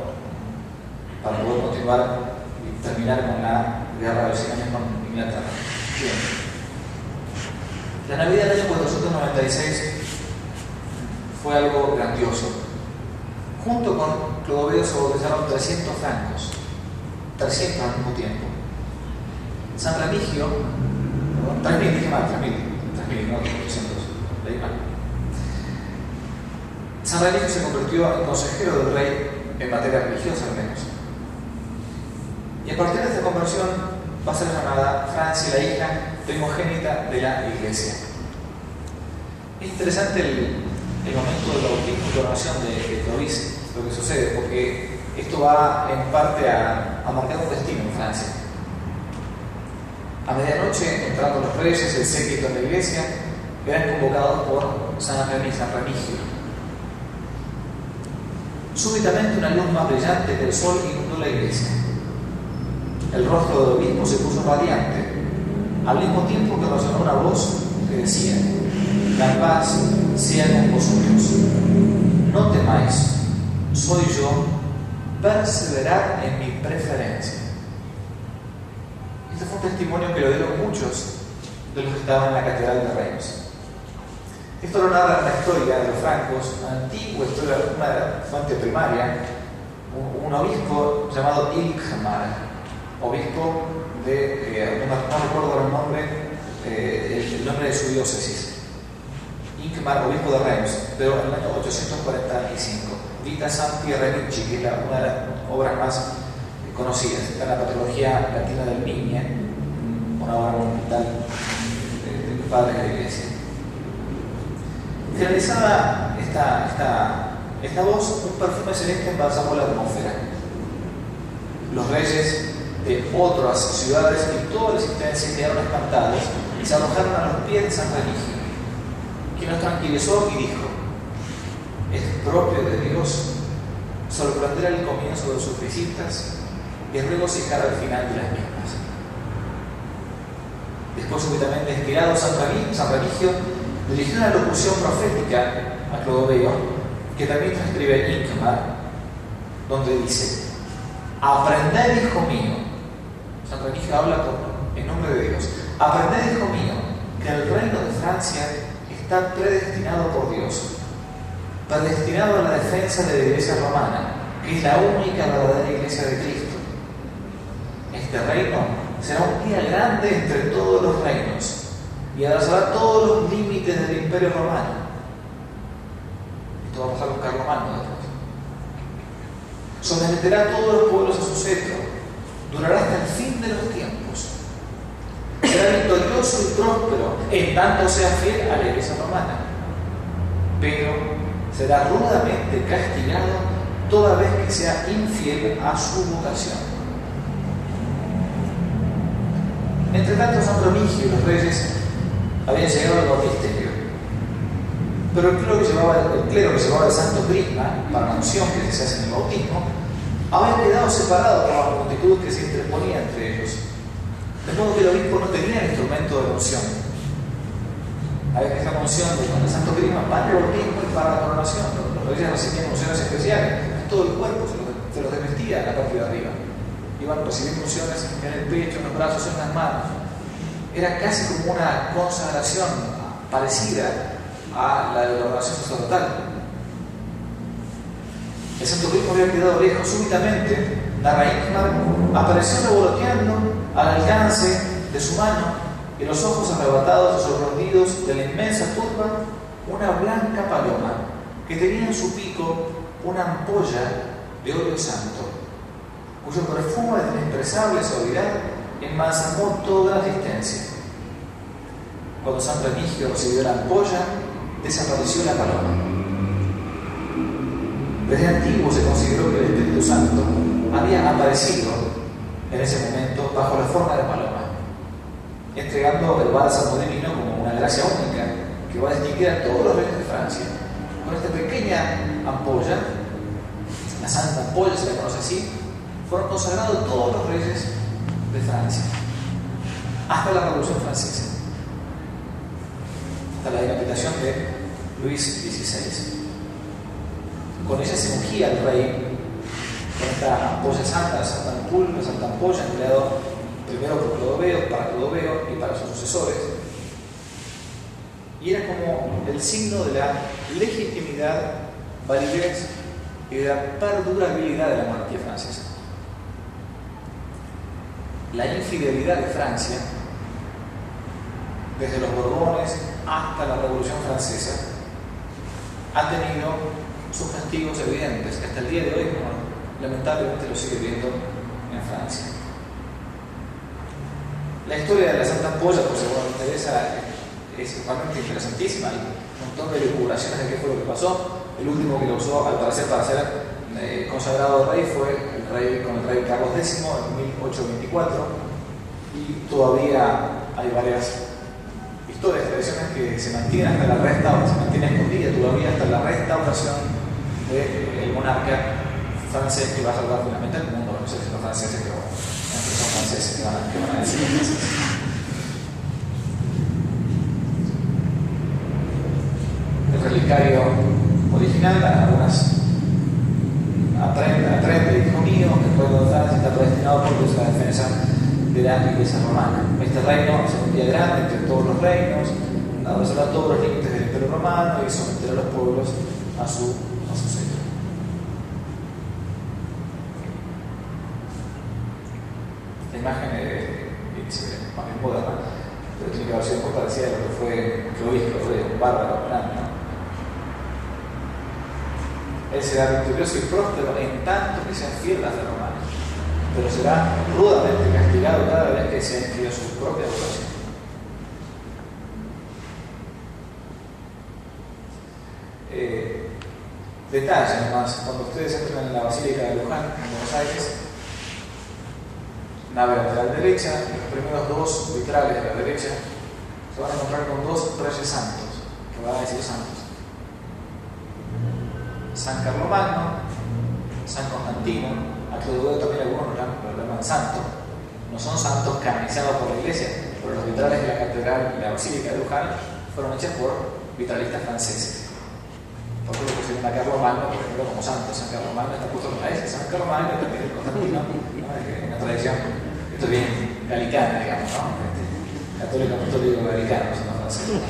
para poder continuar y terminar con la guerra de los 100 años con Inglaterra. Bien. La Navidad del año 496 fue algo grandioso. Junto con Clodoveo se bautizaron 300 francos, 300 al mismo tiempo. San Remigio, perdón, 3.000, dije mal, 3.000, no 300, leí mal. San Remigio se convirtió en consejero del rey en materia religiosa al menos. Y a partir de esta conversión va a ser llamada Francia la hija primogénita de la Iglesia. Es interesante el momento del bautismo y coronación de Clovis, lo que sucede, porque esto va en parte a marcar un destino en Francia. A medianoche, entrando los reyes, el séquito de la Iglesia, eran convocados por San Remigio. Súbitamente una luz más brillante que el sol inundó la iglesia. El rostro del obispo se puso radiante, al mismo tiempo que resonó una voz que decía: «La paz sea con vosotros. No temáis, soy yo, perseverad en mi preferencia». Este fue un testimonio que lo dieron muchos de los que estaban en la catedral de Reims. Esto lo narra una historia de los francos, una antigua historia, una fuente primaria, un obispo llamado Hincmar, obispo de, no recuerdo el nombre de su diócesis. Hincmar, obispo de Reims, pero en el año 845. Vita Sancti Remici, que es una de las obras más conocidas. Está en la Patología Latina del Migne, una obra monumental de los padres de la Iglesia. Finalizada esta voz, un perfume celeste embalsamó la atmósfera. Los reyes de otras ciudades y toda la existencia quedaron espantados y se arrojaron a los pies de San Remigio, quien los tranquilizó y dijo: es propio de Dios sorprender al comienzo de sus visitas y regocijar al final de las mismas. Después, súbitamente inspirado, San Remigio dirigió una locución profética a Clodoveo, que también transcribe Hincmar, donde dice: aprended, hijo mío. San Remigio habla en nombre de Dios. Aprended, hijo mío, que el reino de Francia está predestinado por Dios, predestinado a la defensa de la Iglesia romana, que es la única verdadera Iglesia de Cristo. Este reino será un día grande entre todos los reinos y abrazará todos los límites del Imperio Romano. Esto va a pasar con Carlomagno después. Someterá a todos los pueblos a su cetro, durará hasta el fin de los tiempos. Será victorioso y próspero, en tanto sea fiel a la Iglesia romana, pero será rudamente castigado toda vez que sea infiel a su vocación. Entre tanto, San Remigio y los reyes habían llegado al bautisterio, pero el clero que llevaba el santo crisma para la unción que se hace en el bautismo había quedado separado por la multitud que se interponía entre ellos, de modo que el obispo no tenía el instrumento de la unción. Había que esta unción con el santo crisma para el bautismo y para la coronación. Los reyes recibían unciones especiales, todo el cuerpo se los desvestía en la parte de arriba. Iban recibiendo unciones en el pecho, en los brazos, en las manos. Era casi como una consagración parecida a la de la oración sacerdotal. El santo crisma había quedado lejos. Súbitamente, narra Hincmar, apareció revoloteando al alcance de su mano y los ojos arrebatados y sorprendidos de la inmensa turba una blanca paloma que tenía en su pico una ampolla de óleo santo, cuyo perfume de inexpresable suavidad embalsamó toda la asistencia. Cuando San Remigio recibió la ampolla, desapareció la paloma. Desde antiguo se consideró que el Espíritu Santo había aparecido en ese momento bajo la forma de paloma, entregando el bálsamo divino como una gracia única que va a distinguir a todos los reyes de Francia. Con esta pequeña ampolla, la Santa Ampolla se la conoce así, fueron consagrados todos los reyes de Francia, hasta la Revolución Francesa, hasta la decapitación de Luis XVI. Con ella se ungía el rey, con esta ampolla santa, la Santa Ampolla, empleado primero por Clodoveo, para Clodoveo y para sus sucesores. Y era como el signo de la legitimidad, validez y de la perdurabilidad de la monarquía francesa. La infidelidad de Francia, desde los Borbones hasta la Revolución Francesa, ha tenido sus castigos evidentes, que hasta el día de hoy, lamentablemente, lo sigue viendo en Francia. La historia de la Santa Ampolla, por si a vos te interesa, es realmente interesantísima. Hay un montón de elucubraciones de qué fue lo que pasó. El último que lo usó, al parecer, para ser consagrado rey fue con el rey Carlos X en 1824, y todavía hay varias historias, tradiciones que se mantienen hasta la restauración, se mantienen escondidas todavía hasta la restauración del monarca francés que va a salvar finalmente al mundo. No sé si los franceses, pero son franceses que van a decir franceses. El relicario original, algunas aprende, hijo mío, que el reino de Francia está predestinado por Dios a la defensa de la Iglesia romana. Este reino será un día grande entre todos los reinos, abrazará todos los límites del Imperio Romano y someterá a los pueblos a su cetro. La imagen es moderna, pero tiene que haber sido muy parecida a lo que fue Clovis, un bárbaro grande, ¿no? Él será victorioso y próspero en tanto que sea fiel a la romana, pero será rudamente castigado cada vez que sea infiel a su propia vocación. Detalle nomás, cuando ustedes entran en la Basílica de Luján, en Buenos Aires, nave lateral derecha, y los primeros dos vitrales de la derecha se van a encontrar con dos reyes santos, que van a decir santos: San Carlomagno, San Constantino. A Clodoveo también algunos lo llaman santo. No son santos canonizados por la Iglesia, pero los vitrales de la catedral y la basílica de Luján fueron hechas por vitralistas franceses. Por eso lo pusieron a Carlomagno, por ejemplo, como santo. San Carlomagno está puesto con la S, San Carlomagno también es Constantino, ¿no? Una tradición, esto es bien galicana, digamos, ¿no? Católico galicano, son los franceses.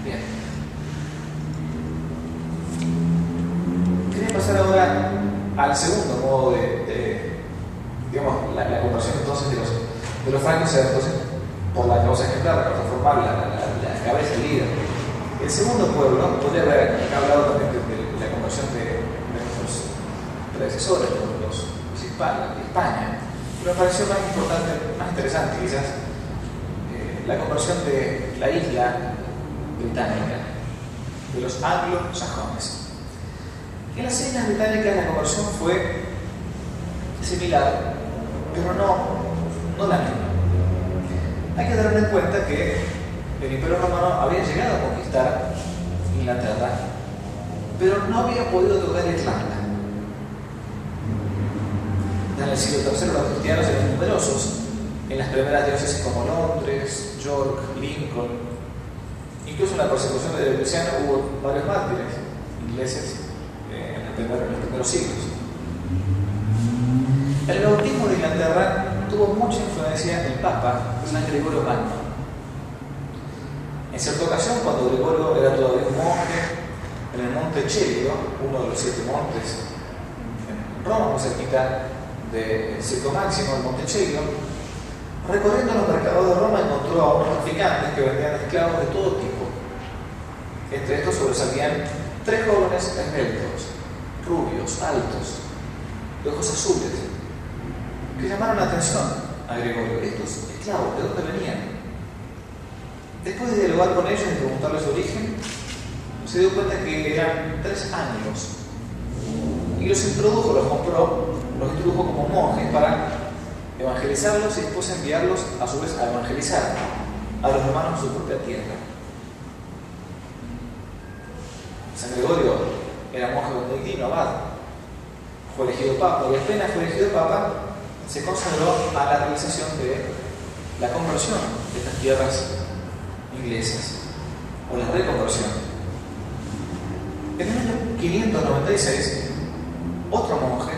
Bien. Quería pasar ahora al segundo modo digamos, la conversión entonces de los francos, entonces, por la causa ejemplar, para transformar la cabeza del líder. El segundo pueblo, podría haber hablado también de la conversión de nuestros predecesores, los hispanos, de España, pero me pareció más importante, más interesante quizás, la conversión de la isla británica, de los anglosajones. En las islas británicas la conversión fue similar, pero no la misma. Hay que tener en cuenta que el Imperio Romano había llegado a conquistar Inglaterra, pero no había podido tocar Irlanda. En el siglo III los cristianos eran numerosos en las primeras diócesis como Londres, York, Lincoln. Incluso en la persecución de Diocleciano hubo varios mártires ingleses en los primeros siglos. El bautismo de Inglaterra tuvo mucha influencia del Papa San Gregorio Magno. En cierta ocasión, cuando Gregorio era todavía un monje en el monte Celio, uno de los 7 montes en Roma, muy cerquita del Circo Máximo, el monte Celio, recorriendo los mercados de Roma encontró a unos traficantes que vendían esclavos de todo tipo. Entre estos sobresalían 3 jóvenes esbeltos, rubios, altos, de ojos azules, que llamaron la atención a Gregorio. Estos esclavos, ¿de dónde venían? Después de dialogar con ellos y preguntarles su origen, se dio cuenta que eran 3 años y los introdujo, los compró, los introdujo como monjes para evangelizarlos y después enviarlos a su vez a evangelizar a los romanos en su propia tierra. San Gregorio era monje benedictino, abad, fue elegido papa y apenas fue elegido papa se consagró a la realización de la conversión de estas tierras inglesas, o la reconversión. En el año 596, otro monje,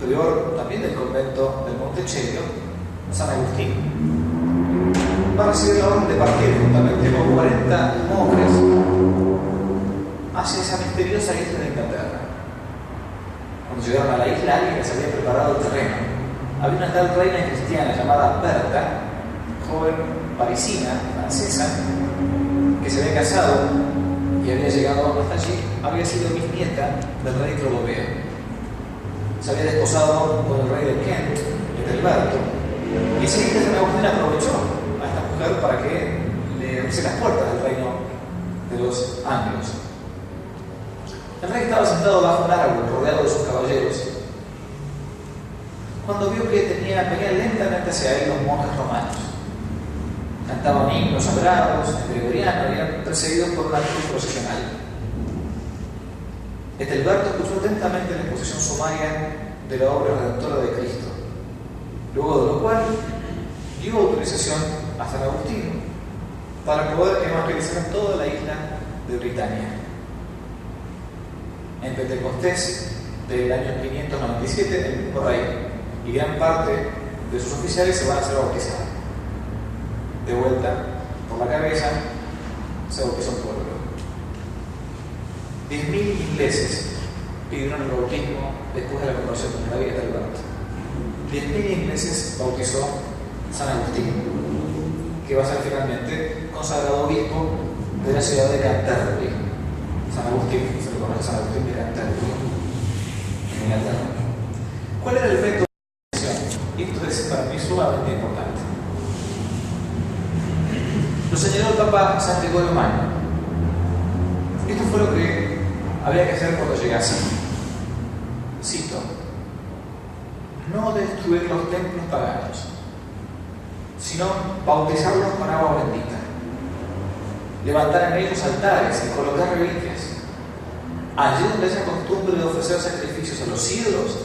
prior también del convento del Monte Celio, San Agustín, va a recibir la orden de partir juntamente con 40 monjes hacia esa misteriosa isla de Inglaterra. Cuando llegaron a la isla, alguien les había preparado el terreno. Había una tal reina cristiana llamada Berta, joven parisina, francesa, que se había casado y había llegado hasta allí, había sido bisnieta del rey Clodoveo. Se había desposado con el rey de Kent, Ethelberto, y enseguida San Agustín aprovechó a esta mujer para que le abriese las puertas del reino de los anglos. El rey estaba sentado bajo un árbol rodeado de sus caballeros, cuando vio que venían lentamente hacia él los monjes romanos. Cantaban himnos sagrados, en gregoriano, y eran perseguidos por una actitud procesional. Ethelberto escuchó atentamente la exposición sumaria de la obra redentora de Cristo, luego de lo cual dio autorización a San Agustín para poder evangelizar en toda la isla de Britania. En Pentecostés del año 597, el mismo rey y gran parte de sus oficiales se van a hacer bautizar. De vuelta por la cabeza se bautizó un pueblo. 10.000 ingleses pidieron el bautismo después de la conversión de David de Alberto. 10.000 ingleses bautizó San Agustín, que va a ser finalmente consagrado obispo de la ciudad de Canterbury. San Agustín, se le conoce San Agustín de Canterbury, en Inglaterra. ¿Cuál era el efecto? Y esto es para mí sumamente importante. Lo señaló el Papa San Gregorio Magno. Esto fue lo que había que hacer cuando llegase. Cito: no destruir los templos paganos, sino bautizarlos con agua bendita, levantar en ellos altares y colocar reliquias. Allí donde esa costumbre de ofrecer sacrificios a los ídolos,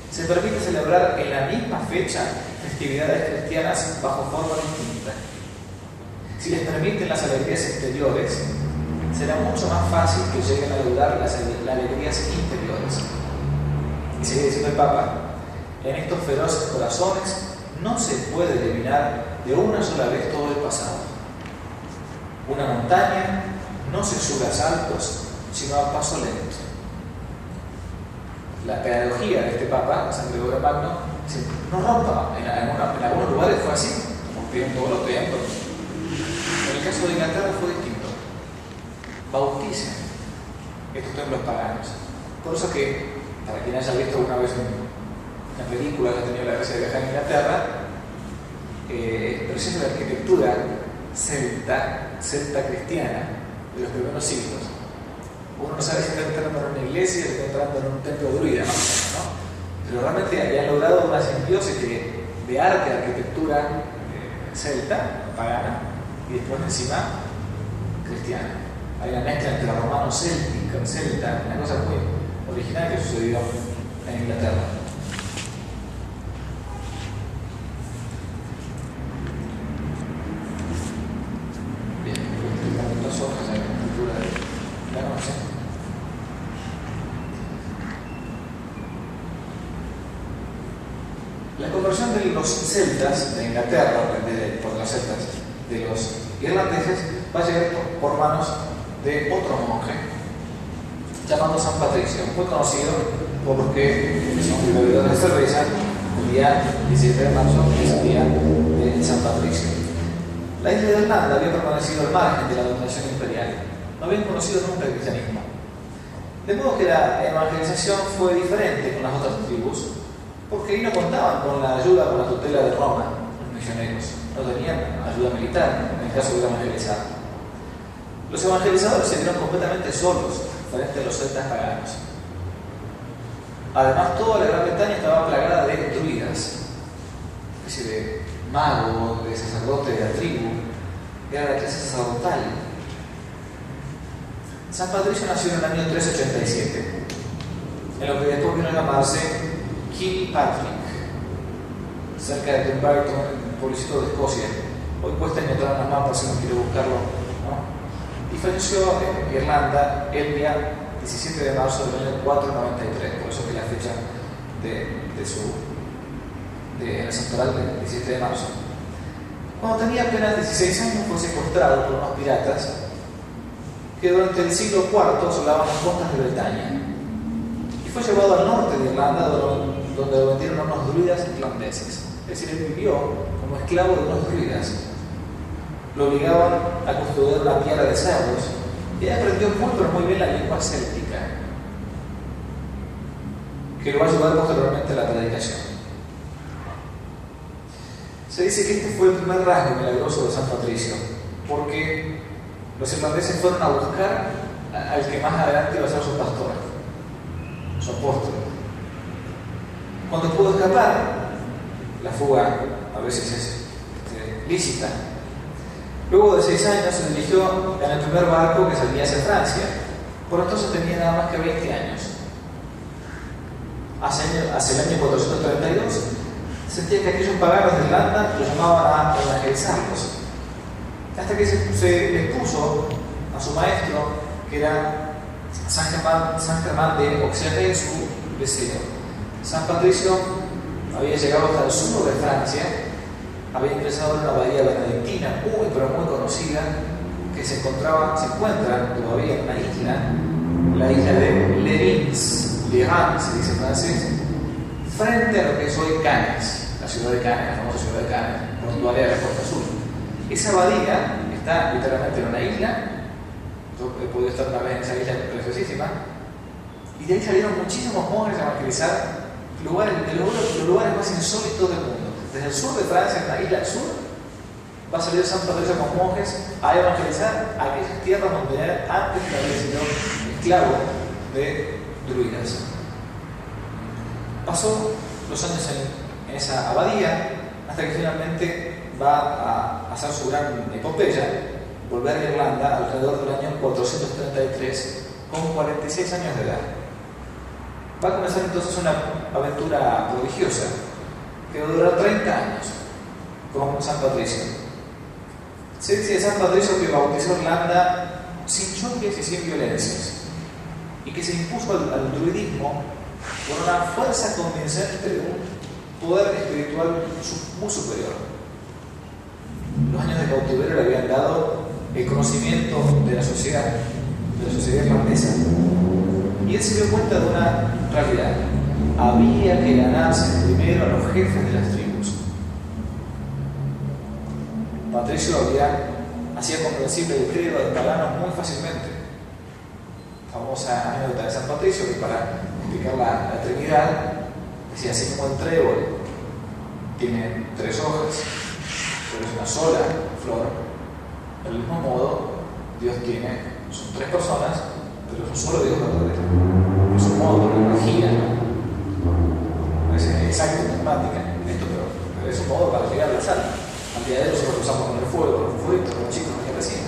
se permite celebrar en la misma fecha festividades cristianas bajo forma distinta. Si les permiten las alegrías exteriores, será mucho más fácil que lleguen a lograr las alegrías interiores. Y sigue diciendo el Papa: en estos feroces corazones no se puede eliminar de una sola vez todo el pasado. Una montaña no se sube a saltos, sino a paso lento. La pedagogía de este Papa, San Gregorio Magno, dice: no rompa. En algunos lugares fue así, rompieron todos los templos. En el caso de Inglaterra fue distinto. Bauticen estos templos paganos. Por eso que, para quien haya visto alguna vez una película que ha tenido la gracia de viajar a Inglaterra, expresiones de arquitectura celta cristiana de los primeros siglos. Uno no sabe si está entrando en una iglesia o está entrando en un templo druida, ¿no? Pero realmente ya han logrado una simbiosis de arte, de arquitectura celta, pagana, y después encima cristiana. Hay una mezcla entre romano céltico, celta, una cosa muy original que sucedió en Inglaterra. Bien, dos hojas de cultura de la noche. La conversión de los celtas de Inglaterra, por los celtas, de los irlandeses, va a llegar por manos de otro monje llamado San Patricio, muy conocido porque es un bebedor de cerveza. El día 17 de marzo es el día de San Patricio. La isla de Irlanda había permanecido al margen de la dominación imperial, no habían conocido nunca el cristianismo, de modo que la evangelización fue diferente con las otras tribus, porque ahí no contaban con la ayuda, con la tutela de Roma, los misioneros, no tenían ayuda militar en el caso de evangelizar. Los evangelizadores se vieron completamente solos frente a los celtas paganos. Además, toda la Gran Bretaña estaba plagada de druidas, una especie de mago, de sacerdote de la tribu, era la clase sacerdotal. San Patricio nació en el año 387, en lo que después vino a llamarse Kilpatrick, cerca de Dumbarton, en el pueblecito de Escocia. Hoy cuesta encontrar en los mapas si uno quiere buscarlo, ¿no? Y falleció en Irlanda el día 17 de marzo del año 493, por eso que la fecha en el santoral del 17 de marzo. Cuando tenía apenas 16 años fue secuestrado por unos piratas que durante el siglo IV asolaban las costas de Bretaña y fue llevado al norte de Irlanda, donde lo vendieron a unos druidas irlandeses. Es decir, él vivió como esclavo de unos druidas. Lo obligaban a construir una piara de cerdos y aprendió muy bien la lengua céltica, que lo va a ayudar posteriormente a la predicación. Se dice que este fue el primer rasgo milagroso de San Patricio, porque los irlandeses fueron a buscar al que más adelante iba a ser su pastor, su apóstol. Cuando pudo escapar, la fuga a veces es lícita. Luego de 6 años se dirigió en el primer barco que salía hacia Francia. Por entonces tenía nada más que 20 años. Hacia el año 432 sentía que aquellos paganos de Irlanda lo llamaban a evangelizarlos. Hasta que se les puso a su maestro, que era San Germán de Auxerre, su deseo. San Patricio había llegado hasta el sur de Francia, había ingresado en una bahía benedictina muy conocida, que se encuentra todavía en una isla, la isla de Lerins, se dice en francés, frente a lo que es hoy Cannes, la ciudad de Cannes, la famosa ciudad de Cannes, portuaria de la costa sur. Esa abadía está literalmente en una isla. Yo he podido estar una vez en esa isla preciosísima, y de ahí salieron muchísimos monjes a evangelizar los lugares más insólitos del mundo. Desde el sur de Francia, en la isla del sur, va a salir San Patricio con monjes a evangelizar a aquellas tierras donde antes había sido esclavo de druidas. Pasó los años en esa abadía, hasta que finalmente va a hacer su gran epopeya, volver a Irlanda alrededor del año 433, con 46 años de edad. Va a comenzar entonces una aventura prodigiosa que va a durar 30 años con San Patricio. Se dice de San Patricio que bautizó Irlanda sin choques y sin violencias, y que se impuso al druidismo con una fuerza convincente de un poder espiritual muy superior. Los años de cautiverio le habían dado el conocimiento de la sociedad irlandesa, y él se dio cuenta de una realidad: había que ganarse primero a los jefes de las tribus. Patricio hacía comprensible el credo de paganos muy fácilmente. Famosa anécdota de San Patricio, que para explicar la Trinidad decía: así como el trébol tiene 3 hojas, pero es una sola flor, del mismo modo Dios son 3 personas, pero es un solo Dios verdadero. Es un modo de energía, no es exacto en matemática esto, pero es un modo para llegar a la sal. Al día de hoy nosotros lo usamos con el fuego, con los favoritos, con los chicos que recién.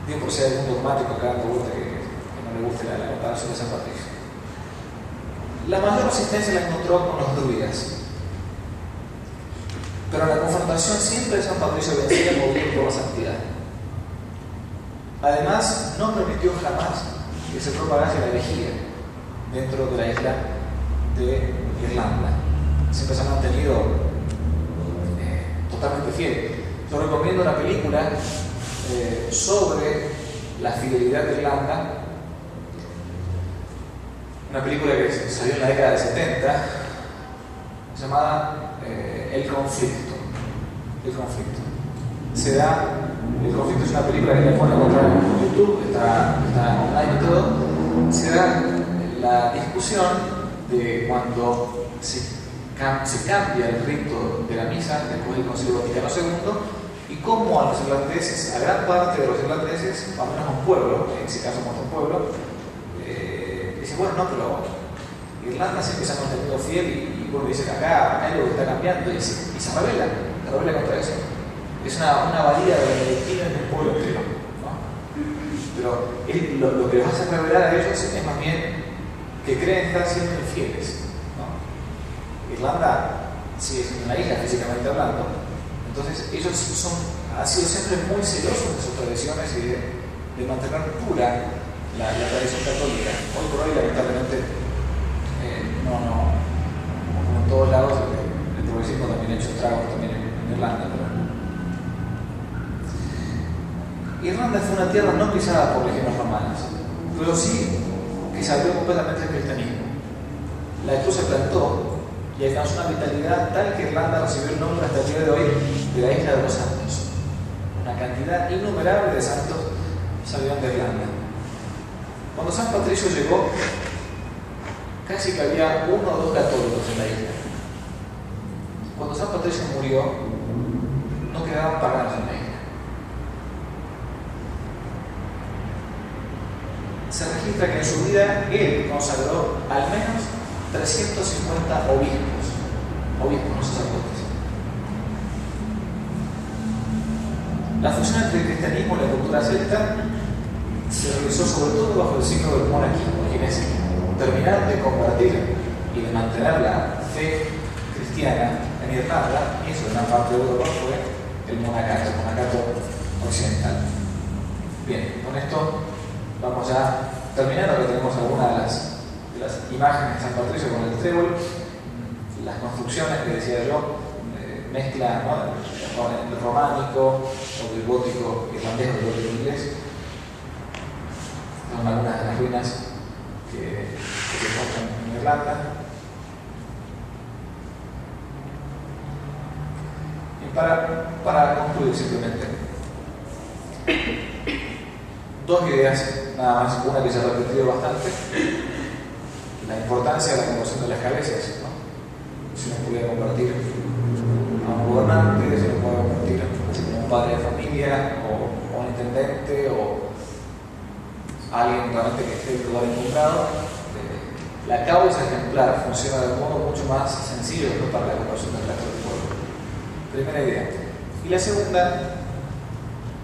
Digo por si hay algún dogmático acá dando vuelta que no le guste la comparación de San Patricio. La mayor resistencia la encontró con los druidas, pero la confrontación siempre de San Patricio vencía por bien por la santidad. Además, no permitió jamás que se propagase la herejía dentro de la isla de Irlanda. Siempre se ha mantenido totalmente fiel. Yo recomiendo una película sobre la fidelidad de Irlanda, una película que salió en la década de 70, llamada El Conflicto. El Conflicto. El Conflicto es una película que le pueden encontrar en YouTube, está online y todo. Se da la discusión de cuando se cambia el rito de la misa después del Concilio Vaticano II, y cómo a los irlandeses, a gran parte de los irlandeses, al menos a un pueblo, en ese caso un pueblo, dice: bueno, no, pero Irlanda siempre se ha mantenido fiel, y bueno, dice que acá hay algo que está cambiando, y se revela contra eso. Es una valía de la directiva en el pueblo entero, ¿no? Pero lo que les hace revelar a ellos es más bien que creen estar siendo infieles, ¿no? Irlanda sigue siendo una isla físicamente hablando, entonces ellos han sido siempre muy celosos de sus tradiciones y de mantener pura la tradición católica. Hoy por hoy, lamentablemente, como en todos lados, el progresismo también ha hecho estragos también en Irlanda. Irlanda fue una tierra no pisada por legiones romanas, pero sí que se abrió completamente al cristianismo. La cruz se plantó y alcanzó una vitalidad tal que Irlanda recibió el nombre hasta el día de hoy de la Isla de los Santos. Una cantidad innumerable de santos salieron de Irlanda. Cuando San Patricio llegó, casi que había 1 o 2 católicos en la isla. Cuando San Patricio murió, no quedaban paganos en la isla. Se registra que en su vida él consagró al menos 350 obispos, no sacerdotes. La fusión entre el cristianismo y la cultura celta se realizó sobre todo bajo el signo del monaquismo, quienes terminaron de compartir y de mantener la fe cristiana en Irlanda, y eso en una parte de Europa fue el monacato occidental. Bien, con esto vamos ya terminando, que tenemos algunas de las imágenes de San Patricio con el trébol, las construcciones que decía yo, mezcla, ¿no?, el románico o el gótico irlandés o el gótico inglés. Son algunas de las ruinas que se encuentran en Irlanda. Y para concluir simplemente, 2 ideas nada más, una que se ha repetido bastante: la importancia de la conversión de las cabezas, ¿no? Si uno pudiera convertir a un gobernante, si uno puede convertir a un padre de familia, o un intendente, o a alguien realmente que esté en lugar encumbrado, La causa ejemplar funciona de un modo mucho más sencillo que para la comparación del resto del pueblo. Primera idea. Y la segunda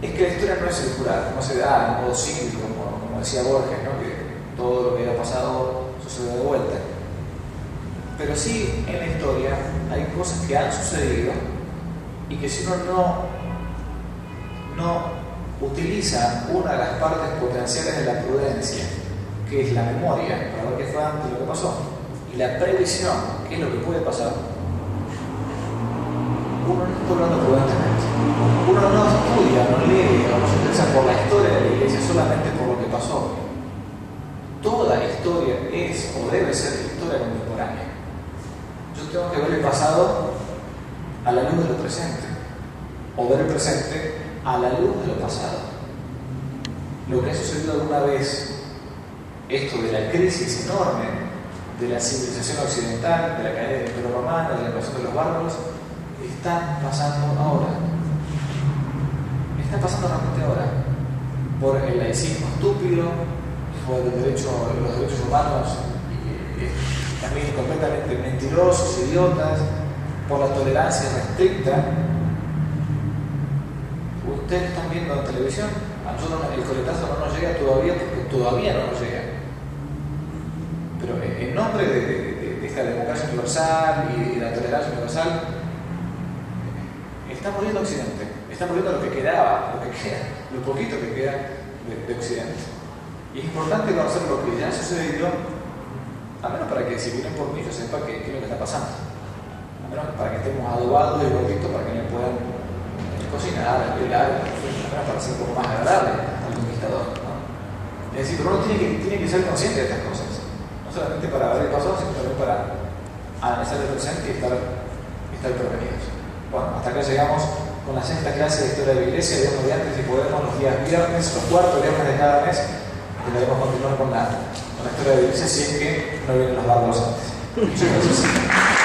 es que la historia no es circular, no se da en modo cíclico, como decía Borges, ¿no? Que todo lo que ha pasado sucede de vuelta. Pero sí, en la historia hay cosas que han sucedido y que si uno no utiliza una de las partes potenciales de la prudencia, que es la memoria, para ver qué fue antes de lo que pasó, y la previsión, que es lo que puede pasar, uno no está hablando prudentemente. Uno no estudia, no lee, no se interesa por la historia de la iglesia solamente por lo que pasó. Toda historia es o debe ser historia contemporánea. Yo tengo que ver el pasado a la luz de lo presente, o ver el presente a la luz de lo pasado. Lo que ha sucedido alguna vez, esto de la crisis enorme de la civilización occidental, de la caída del Imperio Romano, de la invasión de los bárbaros, está pasando ahora. Está pasando realmente ahora. Por el laicismo estúpido, por los derechos humanos también completamente mentirosos, idiotas, por la tolerancia restricta. Ustedes están viendo en televisión, a nosotros el coletazo no nos llega todavía porque todavía no nos llega. Pero en nombre de esta democracia universal y de la tolerancia universal, está muriendo Occidente, está muriendo lo que quedaba, lo poquito que queda de Occidente. Y es importante conocer lo que ya ha sucedido, al menos para que si vienen por mí yo sepa qué es lo que está pasando. Al menos para que estemos adobados y gorditos para que me puedan cocinar, pelar, al menos para ser un poco más agradable al conquistador, ¿no? Es decir, pero uno tiene que ser consciente de estas cosas, no solamente para ver el pasado, sino también para analizar el presente y estar prevenidos. Bueno, hasta acá llegamos con la sexta clase de Historia de la Iglesia. Dios mediante, si podemos, los días viernes, los cuartos viernes de cada mes, intentaremos continuar con la Historia de la Iglesia si es que no vienen los bárbaros antes. Muchas gracias.